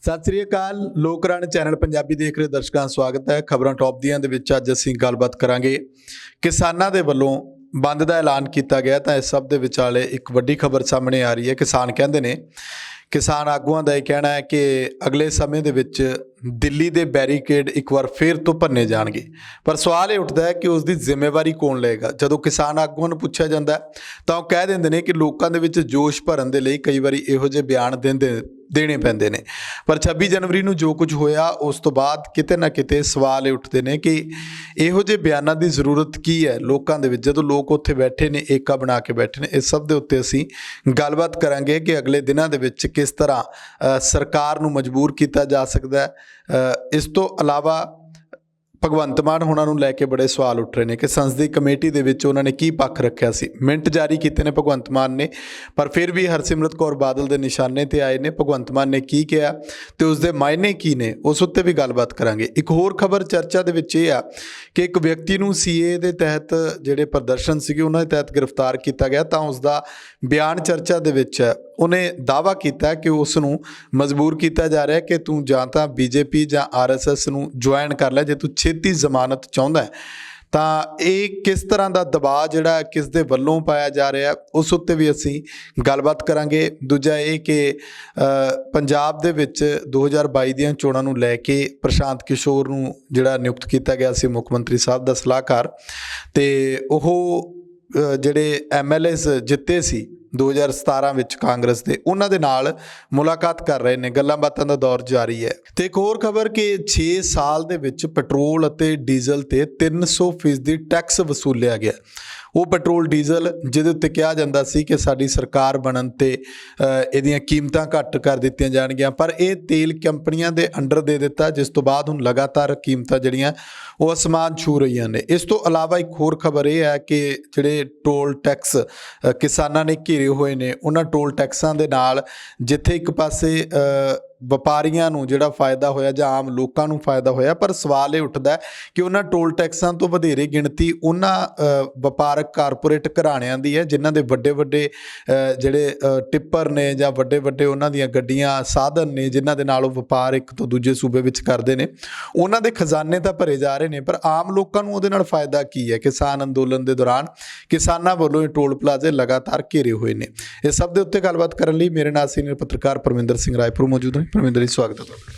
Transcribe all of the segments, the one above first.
ਸਤਿ ਸ੍ਰੀ ਅਕਾਲ। ਲੋਕ ਰਾਣ ਚੈਨਲ ਪੰਜਾਬੀ ਦੇਖ ਰਹੇ ਦਰਸ਼ਕਾਂ ਦਾ ਸਵਾਗਤ ਹੈ। ਖਬਰਾਂ ਟੌਪ ਦੀਆਂ ਦੇ ਵਿੱਚ ਅੱਜ ਅਸੀਂ ਗੱਲਬਾਤ ਕਰਾਂਗੇ। ਕਿਸਾਨਾਂ ਦੇ ਵੱਲੋਂ ਬੰਦ ਦਾ ਐਲਾਨ ਕੀਤਾ ਗਿਆ ਤਾਂ ਇਸ ਸਭ ਦੇ ਵਿਚਾਲੇ ਇੱਕ ਵੱਡੀ ਖਬਰ ਸਾਹਮਣੇ ਆ ਰਹੀ ਹੈ। ਕਿਸਾਨ ਕਹਿੰਦੇ ਨੇ, ਕਿਸਾਨ ਆਗੂਆਂ ਦਾ ਇਹ ਕਹਿਣਾ ਹੈ ਕਿ ਅਗਲੇ ਸਮੇਂ ਦੇ ਵਿੱਚ ਦਿੱਲੀ ਦੇ ਬੈਰੀਕੇਡ ਇੱਕ ਵਾਰ ਫਿਰ ਤੋਂ ਭੰਨੇ ਜਾਣਗੇ। ਪਰ ਸਵਾਲ ਇਹ ਉੱਠਦਾ ਹੈ ਕਿ ਉਸ ਦੀ ਜ਼ਿੰਮੇਵਾਰੀ ਕੌਣ ਲਏਗਾ। ਜਦੋਂ ਕਿਸਾਨ ਆਗੂਆਂ ਨੂੰ ਪੁੱਛਿਆ ਜਾਂਦਾ ਤਾਂ ਉਹ ਕਹਿ ਦਿੰਦੇ ਨੇ ਕਿ ਲੋਕਾਂ ਦੇ ਵਿੱਚ ਜੋਸ਼ ਭਰਨ ਦੇ ਲਈ ਕਈ ਵਾਰੀ ਇਹੋ ਜਿਹੇ ਬਿਆਨ ਦੇਣੇ ਪੈਂਦੇ ਨੇ। ਪਰ 26 ਜਨਵਰੀ ਨੂੰ ਜੋ ਕੁਝ ਹੋਇਆ ਉਸ ਤੋਂ ਬਾਅਦ ਕਿਤੇ ਨਾ ਕਿਤੇ ਸਵਾਲ ਇਹ ਉੱਠਦੇ ਨੇ ਕਿ ਇਹੋ ਜਿਹੇ ਬਿਆਨਾਂ ਦੀ ਜ਼ਰੂਰਤ ਕੀ ਹੈ ਲੋਕਾਂ ਦੇ ਵਿੱਚ, ਜਦੋਂ ਲੋਕ ਉੱਥੇ ਬੈਠੇ ਨੇ, ਏਕਾ ਬਣਾ ਕੇ ਬੈਠੇ ਨੇ। ਇਸ ਸਭ ਦੇ ਉੱਤੇ ਅਸੀਂ ਗੱਲਬਾਤ ਕਰਾਂਗੇ ਕਿ ਅਗਲੇ ਦਿਨਾਂ ਦੇ ਵਿੱਚ ਕਿਸ ਤਰ੍ਹਾਂ ਸਰਕਾਰ ਨੂੰ ਮਜਬੂਰ ਕੀਤਾ ਜਾ ਸਕਦਾ ਹੈ। ਇਸ ਤੋਂ ਇਲਾਵਾ ਭਗਵੰਤ ਮਾਨ ਹੋਣਾ ਨੂੰ ਲੈ ਕੇ ਬੜੇ ਸਵਾਲ ਉੱਠ ਰਹੇ ਨੇ ਕਿ ਸੰਸਦੀ ਕਮੇਟੀ ਦੇ ਵਿੱਚ ਉਹਨਾਂ ਨੇ ਕੀ ਪੱਖ ਰੱਖਿਆ ਸੀ। ਮਿੰਟ ਜਾਰੀ ਕੀਤੇ ਨੇ ਭਗਵੰਤ ਮਾਨ ਨੇ, ਪਰ ਫਿਰ ਵੀ ਹਰਸਿਮਰਤ ਕੌਰ ਬਾਦਲ ਦੇ ਨਿਸ਼ਾਨੇ ਤੇ ਆਏ ਨੇ। ਭਗਵੰਤ ਮਾਨ ਨੇ ਕੀ ਕਿਹਾ ਤੇ ਉਸ ਦੇ ਮਾਇਨੇ ਕੀ ਨੇ, ਉਸ ਉੱਤੇ ਵੀ ਗੱਲਬਾਤ ਕਰਾਂਗੇ। ਇੱਕ ਹੋਰ ਖਬਰ ਚਰਚਾ ਦੇ ਵਿੱਚ ਇਹ ਆ ਕਿ ਇੱਕ ਵਿਅਕਤੀ ਨੂੰ ਸੀਏ ਦੇ ਤਹਿਤ ਜਿਹੜੇ ਪ੍ਰਦਰਸ਼ਨ ਸੀਗੇ ਉਹਨਾਂ ਦੇ ਤਹਿਤ ਗ੍ਰਿਫਤਾਰ ਕੀਤਾ ਗਿਆ ਤਾਂ ਉਸ ਦਾ ਬਿਆਨ ਚਰਚਾ ਦੇ ਵਿੱਚ ਹੈ। ਉਹਨੇ ਦਾਅਵਾ ਕੀਤਾ ਕਿ ਉਸ ਨੂੰ ਮਜਬੂਰ ਕੀਤਾ ਜਾ ਰਿਹਾ ਕਿ ਤੂੰ ਜਾਂ ਤਾਂ ਬੀਜੇਪੀ ਜਾਂ ਆਰਐਸਐਸ ਨੂੰ ਜੁਆਇਨ ਕਰ ਲੈ ਜੇ ਤੂੰ ਛੇਤੀ ਜ਼ਮਾਨਤ ਚਾਹੁੰਦਾ ਹੈ। ਤਾਂ ਇਹ ਕਿਸ ਤਰ੍ਹਾਂ ਦਾ ਦਬਾਅ ਜਿਹੜਾ ਕਿਸ ਦੇ ਵੱਲੋਂ ਪਾਇਆ ਜਾ ਰਿਹਾ ਉਸ ਉੱਤੇ ਵੀ ਅਸੀਂ ਗੱਲਬਾਤ ਕਰਾਂਗੇ। ਦੂਜਾ ਇਹ ਕਿ ਪੰਜਾਬ ਦੇ ਵਿੱਚ 2022 ਦੀਆਂ ਚੋਣਾਂ ਨੂੰ ਲੈ ਕੇ ਪ੍ਰਸ਼ਾਂਤ ਕਿਸ਼ੋਰ ਨੂੰ ਜਿਹੜਾ ਨਿਯੁਕਤ ਕੀਤਾ ਗਿਆ ਸੀ ਮੁੱਖ ਮੰਤਰੀ ਸਾਹਿਬ ਦਾ ਸਲਾਹਕਾਰ, ਤੇ ਉਹ ਜਿਹੜੇ MLAs ਜਿੱਤੇ ਸੀ 2017 ਵਿੱਚ ਕਾਂਗਰਸ ਦੇ, ਉਹਨਾਂ ਦੇ ਨਾਲ ਮੁਲਾਕਾਤ ਕਰ ਰਹੇ ਨੇ। ਗੱਲਾਂ ਬਾਤਾਂ ਦਾ ਦੌਰ ਜਾਰੀ ਹੈ। ਤੇ ਇੱਕ ਹੋਰ ਖਬਰ ਕਿ 6 ਸਾਲ ਦੇ ਵਿੱਚ ਪੈਟਰੋਲ ਅਤੇ ਡੀਜ਼ਲ ਤੇ 300% ਟੈਕਸ ਵਸੂਲਿਆ ਗਿਆ। ਉਹ ਪੈਟਰੋਲ ਡੀਜ਼ਲ ਜਿਹਦੇ ਉੱਤੇ ਕਿਹਾ ਜਾਂਦਾ ਸੀ ਕਿ ਸਾਡੀ ਸਰਕਾਰ ਬਣਨ 'ਤੇ ਇਹਦੀਆਂ ਕੀਮਤਾਂ ਘੱਟ ਕਰ ਦਿੱਤੀਆਂ ਜਾਣਗੀਆਂ, ਪਰ ਇਹ ਤੇਲ ਕੰਪਨੀਆਂ ਦੇ ਅੰਡਰ ਦੇ ਦਿੱਤਾ, ਜਿਸ ਤੋਂ ਬਾਅਦ ਹੁਣ ਲਗਾਤਾਰ ਕੀਮਤਾਂ ਜਿਹੜੀਆਂ ਉਹ ਅਸਮਾਨ ਛੂ ਰਹੀਆਂ ਨੇ। ਇਸ ਤੋਂ ਇਲਾਵਾ ਇੱਕ ਹੋਰ ਖਬਰ ਇਹ ਹੈ ਕਿ ਜਿਹੜੇ ਟੋਲ ਟੈਕਸ ਕਿਸਾਨਾਂ ਨੇ ਘੇਰੇ ਹੋਏ ਨੇ, ਉਹਨਾਂ ਟੋਲ ਟੈਕਸਾਂ ਦੇ ਨਾਲ ਜਿੱਥੇ ਇੱਕ ਪਾਸੇ ਵਪਾਰੀਆਂ ਨੂੰ ਜਿਹੜਾ ਫਾਇਦਾ ਹੋਇਆ ਜਾਂ ਆਮ ਲੋਕਾਂ ਨੂੰ ਫਾਇਦਾ ਹੋਇਆ, ਪਰ ਸਵਾਲ ਇਹ ਉੱਠਦਾ ਕਿ ਉਹਨਾਂ ਟੋਲ ਟੈਕਸਾਂ ਤੋਂ ਵਧੇਰੇ ਗਿਣਤੀ ਉਹਨਾਂ ਵਪਾਰਕ ਕਾਰਪੋਰੇਟ ਘਰਾਣਿਆਂ ਦੀ ਹੈ ਜਿਨ੍ਹਾਂ ਦੇ ਵੱਡੇ ਵੱਡੇ ਜਿਹੜੇ ਟਿੱਪਰ ਨੇ ਜਾਂ ਵੱਡੇ ਵੱਡੇ ਉਹਨਾਂ ਦੀਆਂ ਗੱਡੀਆਂ ਸਾਧਨ ਨੇ ਜਿਨ੍ਹਾਂ ਦੇ ਨਾਲ ਉਹ ਵਪਾਰ ਇੱਕ ਤੋਂ ਦੂਜੇ ਸੂਬੇ ਵਿੱਚ ਕਰਦੇ ਨੇ। ਉਹਨਾਂ ਦੇ ਖਜ਼ਾਨੇ ਤਾਂ ਭਰੇ ਜਾ ਰਹੇ ਨੇ, ਪਰ ਆਮ ਲੋਕਾਂ ਨੂੰ ਉਹਦੇ ਨਾਲ ਫਾਇਦਾ ਕੀ ਹੈ। ਕਿਸਾਨ ਅੰਦੋਲਨ ਦੇ ਦੌਰਾਨ ਕਿਸਾਨਾਂ ਵੱਲੋਂ ਇਹ ਟੋਲ ਪਲਾਜ਼ੇ ਲਗਾਤਾਰ ਘੇਰੇ ਹੋਏ ਨੇ। ਇਸ ਸਭ ਦੇ ਉੱਤੇ ਗੱਲਬਾਤ ਕਰਨ ਲਈ ਮੇਰੇ ਨਾਲ ਸੀਨੀਅਰ ਪੱਤਰਕਾਰ ਪਰਮਿੰਦਰ ਸਿੰਘ ਰਾਏਪੁਰ ਮੌਜੂਦ ਨੇ। ਪਰਮਿੰਦਰ ਜੀ, ਸਵਾਗਤ ਹੈ ਤੁਹਾਡਾ।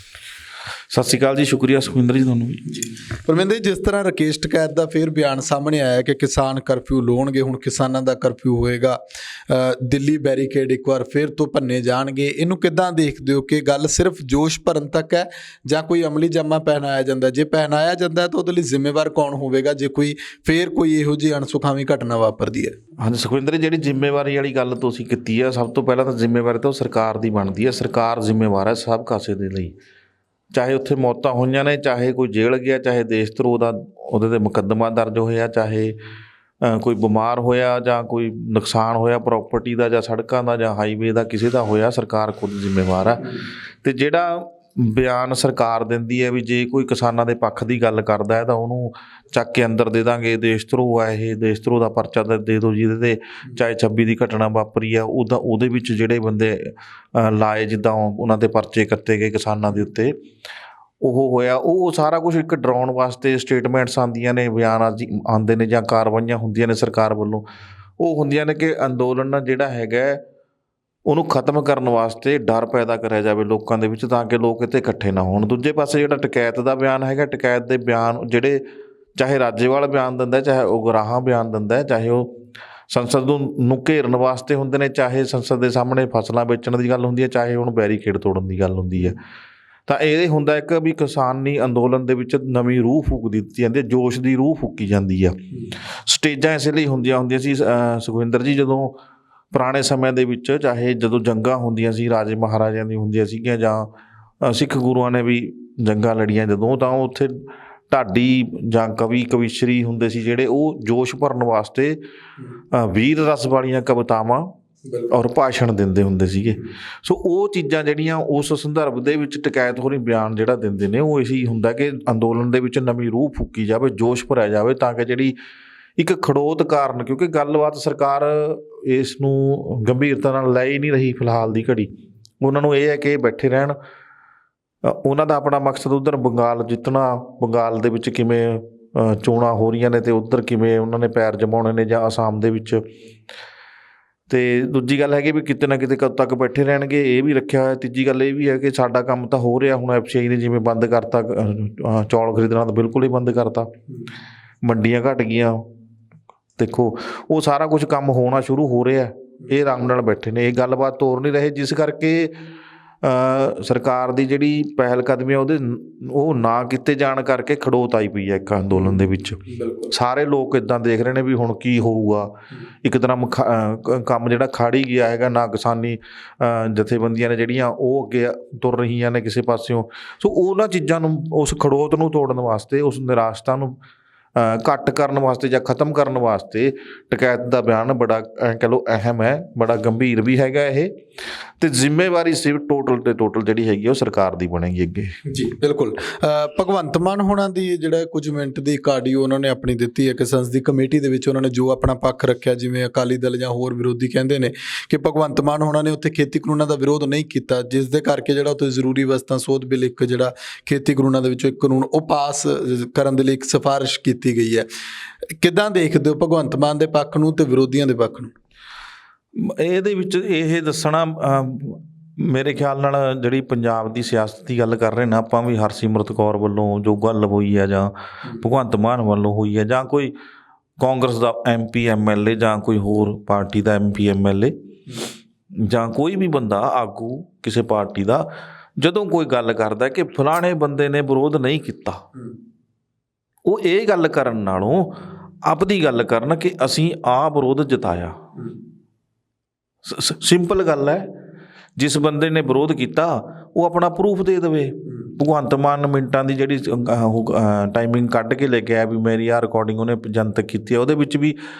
ਸਤਿ ਸ਼੍ਰੀ ਅਕਾਲ ਜੀ। ਸ਼ੁਕਰੀਆ ਸੁਖਵਿੰਦਰ ਜੀ ਤੁਹਾਨੂੰ ਜੀ। ਪਰਮਿੰਦਰ ਜੀ, ਜਿਸ ਤਰ੍ਹਾਂ ਰਾਕੇਸ਼ ਟਕੈਤ ਦਾ ਫਿਰ ਬਿਆਨ ਸਾਹਮਣੇ ਆਇਆ ਕਿ ਕਿਸਾਨ ਕਰਫਿਊ ਲਾਉਣਗੇ, ਹੁਣ ਕਿਸਾਨਾਂ ਦਾ ਕਰਫਿਊ ਹੋਏਗਾ, ਦਿੱਲੀ ਬੈਰੀਕੇਡ ਇੱਕ ਵਾਰ ਫਿਰ ਤੋਂ ਭੰਨੇ ਜਾਣਗੇ, ਇਹਨੂੰ ਕਿੱਦਾਂ ਦੇਖਦੇ ਹੋ ਕਿ ਗੱਲ ਸਿਰਫ ਜੋਸ਼ ਭਰਨ ਤੱਕ ਹੈ ਜਾਂ ਕੋਈ ਅਮਲੀ ਜਾਮਾ ਪਹਿਨਾਇਆ ਜਾਂਦਾ? ਜੇ ਪਹਿਨਾਇਆ ਜਾਂਦਾ ਤਾਂ ਉਹਦੇ ਲਈ ਜ਼ਿੰਮੇਵਾਰ ਕੌਣ ਹੋਵੇਗਾ ਜੇ ਕੋਈ ਇਹੋ ਜਿਹੀ ਅਣਸੁਖਾਵੀਂ ਘਟਨਾ ਵਾਪਰਦੀ ਹੈ? ਹਾਂਜੀ ਸੁਖਵਿੰਦਰ ਜੀ, ਜਿਹੜੀ ਜ਼ਿੰਮੇਵਾਰੀ ਵਾਲੀ ਗੱਲ ਤੁਸੀਂ ਕੀਤੀ ਆ, ਸਭ ਤੋਂ ਪਹਿਲਾਂ ਤਾਂ ਜ਼ਿੰਮੇਵਾਰੀ ਤਾਂ ਉਹ ਸਰਕਾਰ ਦੀ ਬਣਦੀ ਹੈ। ਸਰਕਾਰ ਜ਼ਿੰਮੇਵਾਰ ਹੈ ਸਭ ਕਾਸੇ ਦੇ ਲਈ, ਚਾਹੇ ਉੱਥੇ ਮੌਤਾਂ ਹੋਈਆਂ ਨੇ, ਚਾਹੇ ਕੋਈ ਜੇਲ੍ਹ ਗਿਆ, ਚਾਹੇ ਦੇਸ਼ ਧਰੋਹ ਦਾ ਉਹਦੇ 'ਤੇ ਮੁਕੱਦਮਾ ਦਰਜ ਹੋਇਆ, ਚਾਹੇ ਕੋਈ ਬਿਮਾਰ ਹੋਇਆ ਜਾਂ ਕੋਈ ਨੁਕਸਾਨ ਹੋਇਆ ਪ੍ਰਾਪਰਟੀ ਦਾ ਜਾਂ ਸੜਕਾਂ ਦਾ ਜਾਂ ਹਾਈਵੇ ਦਾ, ਕਿਸੇ ਦਾ ਹੋਇਆ, ਸਰਕਾਰ ਖੁਦ ਜ਼ਿੰਮੇਵਾਰ ਹੈ। ਅਤੇ ਜਿਹੜਾ ਬਿਆਨ ਸਰਕਾਰ ਦਿੰਦੀ ਹੈ ਵੀ ਜੇ ਕੋਈ ਕਿਸਾਨਾਂ ਦੇ ਪੱਖ ਦੀ ਗੱਲ ਕਰਦਾ ਹੈ ਤਾਂ ਉਹਨੂੰ ਚੱਕ ਕੇ ਅੰਦਰ ਦੇ ਦਾਂਗੇ, ਦੇਸ਼ ਧਰੋਹ ਆ, ਇਹ ਦੇਸ਼ ਧਰੋਹ ਦਾ ਪਰਚਾ ਦੇ ਦਿਓ ਜਿਹਦੇ 'ਤੇ ਚਾਹੇ 26 ਦੀ ਘਟਨਾ ਵਾਪਰੀ ਆ ਉਹਦੇ ਵਿੱਚ ਜਿਹੜੇ ਬੰਦੇ ਲਾਏ, ਜਿੱਦਾਂ ਉਹਨਾਂ ਦੇ ਪਰਚੇ ਕੱਤੇ ਗਏ ਕਿਸਾਨਾਂ ਦੇ ਉੱਤੇ, ਉਹ ਹੋਇਆ। ਉਹ ਸਾਰਾ ਕੁਛ ਇੱਕ ਡਰਾਉਣ ਵਾਸਤੇ ਸਟੇਟਮੈਂਟਸ ਆਉਂਦੀਆਂ ਨੇ, ਬਿਆਨ ਆਉਂਦੇ ਨੇ ਜਾਂ ਕਾਰਵਾਈਆਂ ਹੁੰਦੀਆਂ ਨੇ ਸਰਕਾਰ ਵੱਲੋਂ। ਉਹ ਹੁੰਦੀਆਂ ਨੇ ਕਿ ਅੰਦੋਲਨ ਜਿਹੜਾ ਹੈਗਾ ਉਹਨੂੰ ਖਤਮ ਕਰਨ ਵਾਸਤੇ ਡਰ ਪੈਦਾ ਕਰਿਆ ਜਾਵੇ ਲੋਕਾਂ ਦੇ ਵਿੱਚ, ਤਾਂ ਕਿ ਲੋਕ ਇੱਥੇ ਇਕੱਠੇ ਨਾ ਹੋਣ। ਦੂਜੇ ਪਾਸੇ ਜਿਹੜਾ ਟਕੈਤ ਦਾ ਬਿਆਨ ਹੈਗਾ, ਟਕੈਤ ਦੇ ਬਿਆਨ ਜਿਹੜੇ ਚਾਹੇ ਰਾਜੇਵਾਲ ਬਿਆਨ ਦਿੰਦਾ, ਚਾਹੇ ਉਗਰਾਹਾਂ ਬਿਆਨ ਦਿੰਦਾ, ਚਾਹੇ ਉਹ ਸੰਸਦ ਨੂੰ ਘੇਰਨ ਵਾਸਤੇ ਹੁੰਦੇ ਨੇ, ਚਾਹੇ ਸੰਸਦ ਦੇ ਸਾਹਮਣੇ ਫਸਲਾਂ ਵੇਚਣ ਦੀ ਗੱਲ ਹੁੰਦੀ ਹੈ, ਚਾਹੇ ਹੁਣ ਬੈਰੀਕੇਡ ਤੋੜਨ ਦੀ ਗੱਲ ਹੁੰਦੀ ਹੈ। ਤਾਂ ਇਹ ਹੁੰਦਾ ਇੱਕ ਵੀ ਕਿਸਾਨੀ ਅੰਦੋਲਨ ਦੇ ਵਿੱਚ ਨਵੀਂ ਰੂਹ ਫੂਕ ਦਿੱਤੀ ਜਾਂਦੀ ਹੈ, ਜੋਸ਼ ਦੀ ਰੂਹ ਫੂਕੀ ਜਾਂਦੀ ਆ। ਸਟੇਜਾਂ ਇਸੇ ਲਈ ਹੁੰਦੀਆਂ ਸੀ ਸੁਖਵਿੰਦਰ ਜੀ, ਜਦੋਂ ਪੁਰਾਣੇ ਸਮਿਆਂ ਦੇ ਵਿੱਚ, ਚਾਹੇ ਜਦੋਂ ਜੰਗਾਂ ਹੁੰਦੀਆਂ ਸੀ ਰਾਜੇ ਮਹਾਰਾਜਿਆਂ ਦੀ ਹੁੰਦੀਆਂ ਸੀਗੀਆਂ ਜਾਂ ਸਿੱਖ ਗੁਰੂਆਂ ਨੇ ਵੀ ਜੰਗਾਂ ਲੜੀਆਂ ਜਦੋਂ, ਤਾਂ ਉੱਥੇ ਢਾਡੀ ਜਾਂ ਕਵੀਸ਼ਰੀ ਹੁੰਦੇ ਸੀ ਜਿਹੜੇ ਉਹ ਜੋਸ਼ ਭਰਨ ਵਾਸਤੇ ਵੀਰ ਰਸ ਵਾਲੀਆਂ ਕਵਿਤਾਵਾਂ ਔਰ ਭਾਸ਼ਣ ਦਿੰਦੇ ਹੁੰਦੇ ਸੀਗੇ। ਸੋ ਉਹ ਚੀਜ਼ਾਂ ਜਿਹੜੀਆਂ ਉਸ ਸੰਦਰਭ ਦੇ ਵਿੱਚ ਟਕੈਤ ਹੋਣੀ ਬਿਆਨ ਜਿਹੜਾ ਦਿੰਦੇ ਨੇ, ਉਹ ਇਹੀ ਹੁੰਦਾ ਕਿ ਅੰਦੋਲਨ ਦੇ ਵਿੱਚ ਨਵੀਂ ਰੂਹ ਫੂਕੀ ਜਾਵੇ, ਜੋਸ਼ ਭਰਿਆ ਜਾਵੇ, ਤਾਂ ਕਿ ਜਿਹੜੀ ਇੱਕ ਖੜੋਤ ਕਾਰਨ, ਕਿਉਂਕਿ ਗੱਲਬਾਤ ਸਰਕਾਰ ਇਸ ਨੂੰ ਗੰਭੀਰਤਾ ਨਾਲ ਲੈ ਹੀ ਨਹੀਂ ਰਹੀ ਫਿਲਹਾਲ ਦੀ ਘੜੀ। ਉਹਨਾਂ ਨੂੰ ਇਹ ਹੈ ਕਿ ਬੈਠੇ ਰਹਿਣ, ਉਹਨਾਂ ਦਾ ਆਪਣਾ ਮਕਸਦ ਉੱਧਰ ਬੰਗਾਲ ਜਿੱਤਣਾ, ਬੰਗਾਲ ਦੇ ਵਿੱਚ ਕਿਵੇਂ ਚੋਣਾਂ ਹੋ ਰਹੀਆਂ ਨੇ ਅਤੇ ਉੱਧਰ ਕਿਵੇਂ ਉਹਨਾਂ ਨੇ ਪੈਰ ਜਮਾਉਣੇ ਨੇ ਜਾਂ ਅਸਾਮ ਦੇ ਵਿੱਚ। ਅਤੇ ਦੂਜੀ ਗੱਲ ਹੈਗੀ ਵੀ ਕਿਤੇ ਨਾ ਕਿਤੇ ਕਦੋਂ ਤੱਕ ਬੈਠੇ ਰਹਿਣਗੇ, ਇਹ ਵੀ ਰੱਖਿਆ ਹੋਇਆ। ਤੀਜੀ ਗੱਲ ਇਹ ਵੀ ਹੈ ਕਿ ਸਾਡਾ ਕੰਮ ਤਾਂ ਹੋ ਰਿਹਾ ਹੁਣ, FCI ਨੇ ਜਿਵੇਂ ਬੰਦ ਕਰਤਾ ਚੌਲ ਖਰੀਦਣਾ, ਤਾਂ ਬਿਲਕੁਲ ਹੀ ਬੰਦ ਕਰਤਾ, ਮੰਡੀਆਂ ਘੱਟ ਗਈਆਂ। ਦੇਖੋ ਉਹ ਸਾਰਾ ਕੁਝ ਕੰਮ ਹੋਣਾ ਸ਼ੁਰੂ ਹੋ ਰਿਹਾ, ਇਹ ਆਰਾਮ ਨਾਲ ਬੈਠੇ ਨੇ, ਇਹ ਗੱਲਬਾਤ ਤੋਰ ਨਹੀਂ ਰਹੇ, ਜਿਸ ਕਰਕੇ ਸਰਕਾਰ ਦੀ ਜਿਹੜੀ ਪਹਿਲ ਕਦਮੀ ਆ ਉਹ ਨਾ ਕੀਤੇ ਜਾਣ ਕਰਕੇ ਖੜੋਤ ਆਈ ਪਈ ਹੈ ਇੱਕ ਅੰਦੋਲਨ ਦੇ ਵਿੱਚ। ਸਾਰੇ ਲੋਕ ਇੱਦਾਂ ਦੇਖ ਰਹੇ ਨੇ ਵੀ ਹੁਣ ਕੀ ਹੋਊਗਾ। ਇੱਕ ਤਰ੍ਹਾਂ ਕੰਮ ਜਿਹੜਾ ਖੜ ਹੀ ਗਿਆ ਹੈਗਾ, ਨਾ ਕਿਸਾਨੀ ਜਥੇਬੰਦੀਆਂ ਨੇ ਜਿਹੜੀਆਂ ਉਹ ਅੱਗੇ ਤੁਰ ਰਹੀਆਂ ਨੇ ਕਿਸੇ ਪਾਸਿਓਂ। ਸੋ ਉਹਨਾਂ ਚੀਜ਼ਾਂ ਨੂੰ, ਉਸ ਖੜੋਤ ਨੂੰ ਤੋੜਨ ਵਾਸਤੇ, ਉਸ ਨਿਰਾਸ਼ਤਾ ਨੂੰ ਘੱਟ ਕਰਨ ਵਾਸਤੇ ਜਾਂ ਖ਼ਤਮ ਕਰਨ ਵਾਸਤੇ ਟਕੈਤ ਦਾ ਬਿਆਨ ਬੜਾ ਕਹਿ ਲਓ ਅਹਿਮ ਹੈ, ਬੜਾ ਗੰਭੀਰ ਵੀ ਹੈਗਾ ਇਹ। ਅਤੇ ਜ਼ਿੰਮੇਵਾਰੀ ਸਿਰਫ ਟੋਟਲ ਅਤੇ ਟੋਟਲ ਜਿਹੜੀ ਹੈਗੀ ਉਹ ਸਰਕਾਰ ਦੀ ਬਣੇਗੀ ਅੱਗੇ। ਜੀ ਬਿਲਕੁਲ। ਭਗਵੰਤ ਮਾਨ ਹੋਣਾ ਦੀ ਜਿਹੜਾ ਕੁਝ ਮਿੰਟ ਦੀ ਆਡੀਓ ਉਹਨਾਂ ਨੇ ਆਪਣੀ ਦਿੱਤੀ ਹੈ ਕਿ ਸੰਸਦੀ ਕਮੇਟੀ ਦੇ ਵਿੱਚ ਉਹਨਾਂ ਨੇ ਜੋ ਆਪਣਾ ਪੱਖ ਰੱਖਿਆ, ਜਿਵੇਂ ਅਕਾਲੀ ਦਲ ਜਾਂ ਹੋਰ ਵਿਰੋਧੀ ਕਹਿੰਦੇ ਨੇ ਕਿ ਭਗਵੰਤ ਮਾਨ ਹੋਣਾ ਨੇ ਉੱਥੇ ਖੇਤੀ ਕਾਨੂੰਨਾਂ ਦਾ ਵਿਰੋਧ ਨਹੀਂ ਕੀਤਾ, ਜਿਸ ਦੇ ਕਰਕੇ ਜਿਹੜਾ ਉੱਥੇ ਜ਼ਰੂਰੀ ਵਸਤਾਂ ਸੋਧ ਬਿੱਲ ਇੱਕ ਜਿਹੜਾ ਖੇਤੀ ਕਾਨੂੰਨਾਂ ਦੇ ਵਿੱਚੋਂ ਇੱਕ ਕਾਨੂੰਨ ਉਹ ਪਾਸ ਕਰਨ ਦੇ ਲਈ ਇੱਕ ਸਿਫਾਰਿਸ਼ ਕੀਤੀ ਗਈ ਹੈ। ਕਿੱਦਾਂ ਦੇਖਦੇ ਹੋ ਭਗਵੰਤ ਮਾਨ ਦੇ ਪੱਖ ਨੂੰ ਤੇ ਵਿਰੋਧੀਆਂ ਦੇ ਪੱਖ ਨੂੰ? ਇਹਦੇ ਵਿੱਚ ਇਹ ਦੱਸਣਾ ਮੇਰੇ ਖਿਆਲ ਨਾਲ ਜਿਹੜੀ ਪੰਜਾਬ ਦੀ ਸਿਆਸਤ ਦੀ ਗੱਲ ਕਰ ਰਹੇ ਨਾ ਆਪਾਂ, ਵੀ ਹਰਸਿਮਰਤ ਕੌਰ ਵੱਲੋਂ ਜੋ ਗੱਲ ਹੋਈ ਹੈ ਜਾਂ ਭਗਵੰਤ ਮਾਨ ਵੱਲੋਂ ਹੋਈ ਹੈ ਜਾਂ ਕੋਈ ਕਾਂਗਰਸ ਦਾ MP MLA ਜਾਂ ਕੋਈ ਹੋਰ ਪਾਰਟੀ ਦਾ MP MLA ਜਾਂ ਕੋਈ ਵੀ ਬੰਦਾ ਆਗੂ ਕਿਸੇ ਪਾਰਟੀ ਦਾ, ਜਦੋਂ ਕੋਈ ਗੱਲ ਕਰਦਾ ਕਿ ਫਲਾਣੇ ਬੰਦੇ ਨੇ ਵਿਰੋਧ ਨਹੀਂ ਕੀਤਾ, ਉਹ ਇਹ ਗੱਲ ਕਰਨ ਨਾਲੋਂ ਆਪਦੀ ਗੱਲ ਕਰਨ ਕਿ ਅਸੀਂ ਆਹ ਵਿਰੋਧ ਜਤਾਇਆ। ਸਿੰਪਲ ਗੱਲ ਹੈ, ਜਿਸ ਬੰਦੇ ਨੇ ਵਿਰੋਧ ਕੀਤਾ ਉਹ ਆਪਣਾ ਪ੍ਰੂਫ ਦੇ ਦੇਵੇ। ਭਗਵੰਤ ਮਾਨ ਮਿੰਟਾਂ ਦੀ ਜਿਹੜੀ ਟਾਈਮਿੰਗ ਕੱਢ ਕੇ ਲੈ ਕੇ ਆਇਆ ਵੀ ਮੇਰੀ ਆਹ ਰਿਕਾਰਡਿੰਗ ਉਹਨੇ ਜਨਤਕ ਕੀਤੀ ਹੈ, ਉਹਦੇ ਵਿੱਚ ਵੀ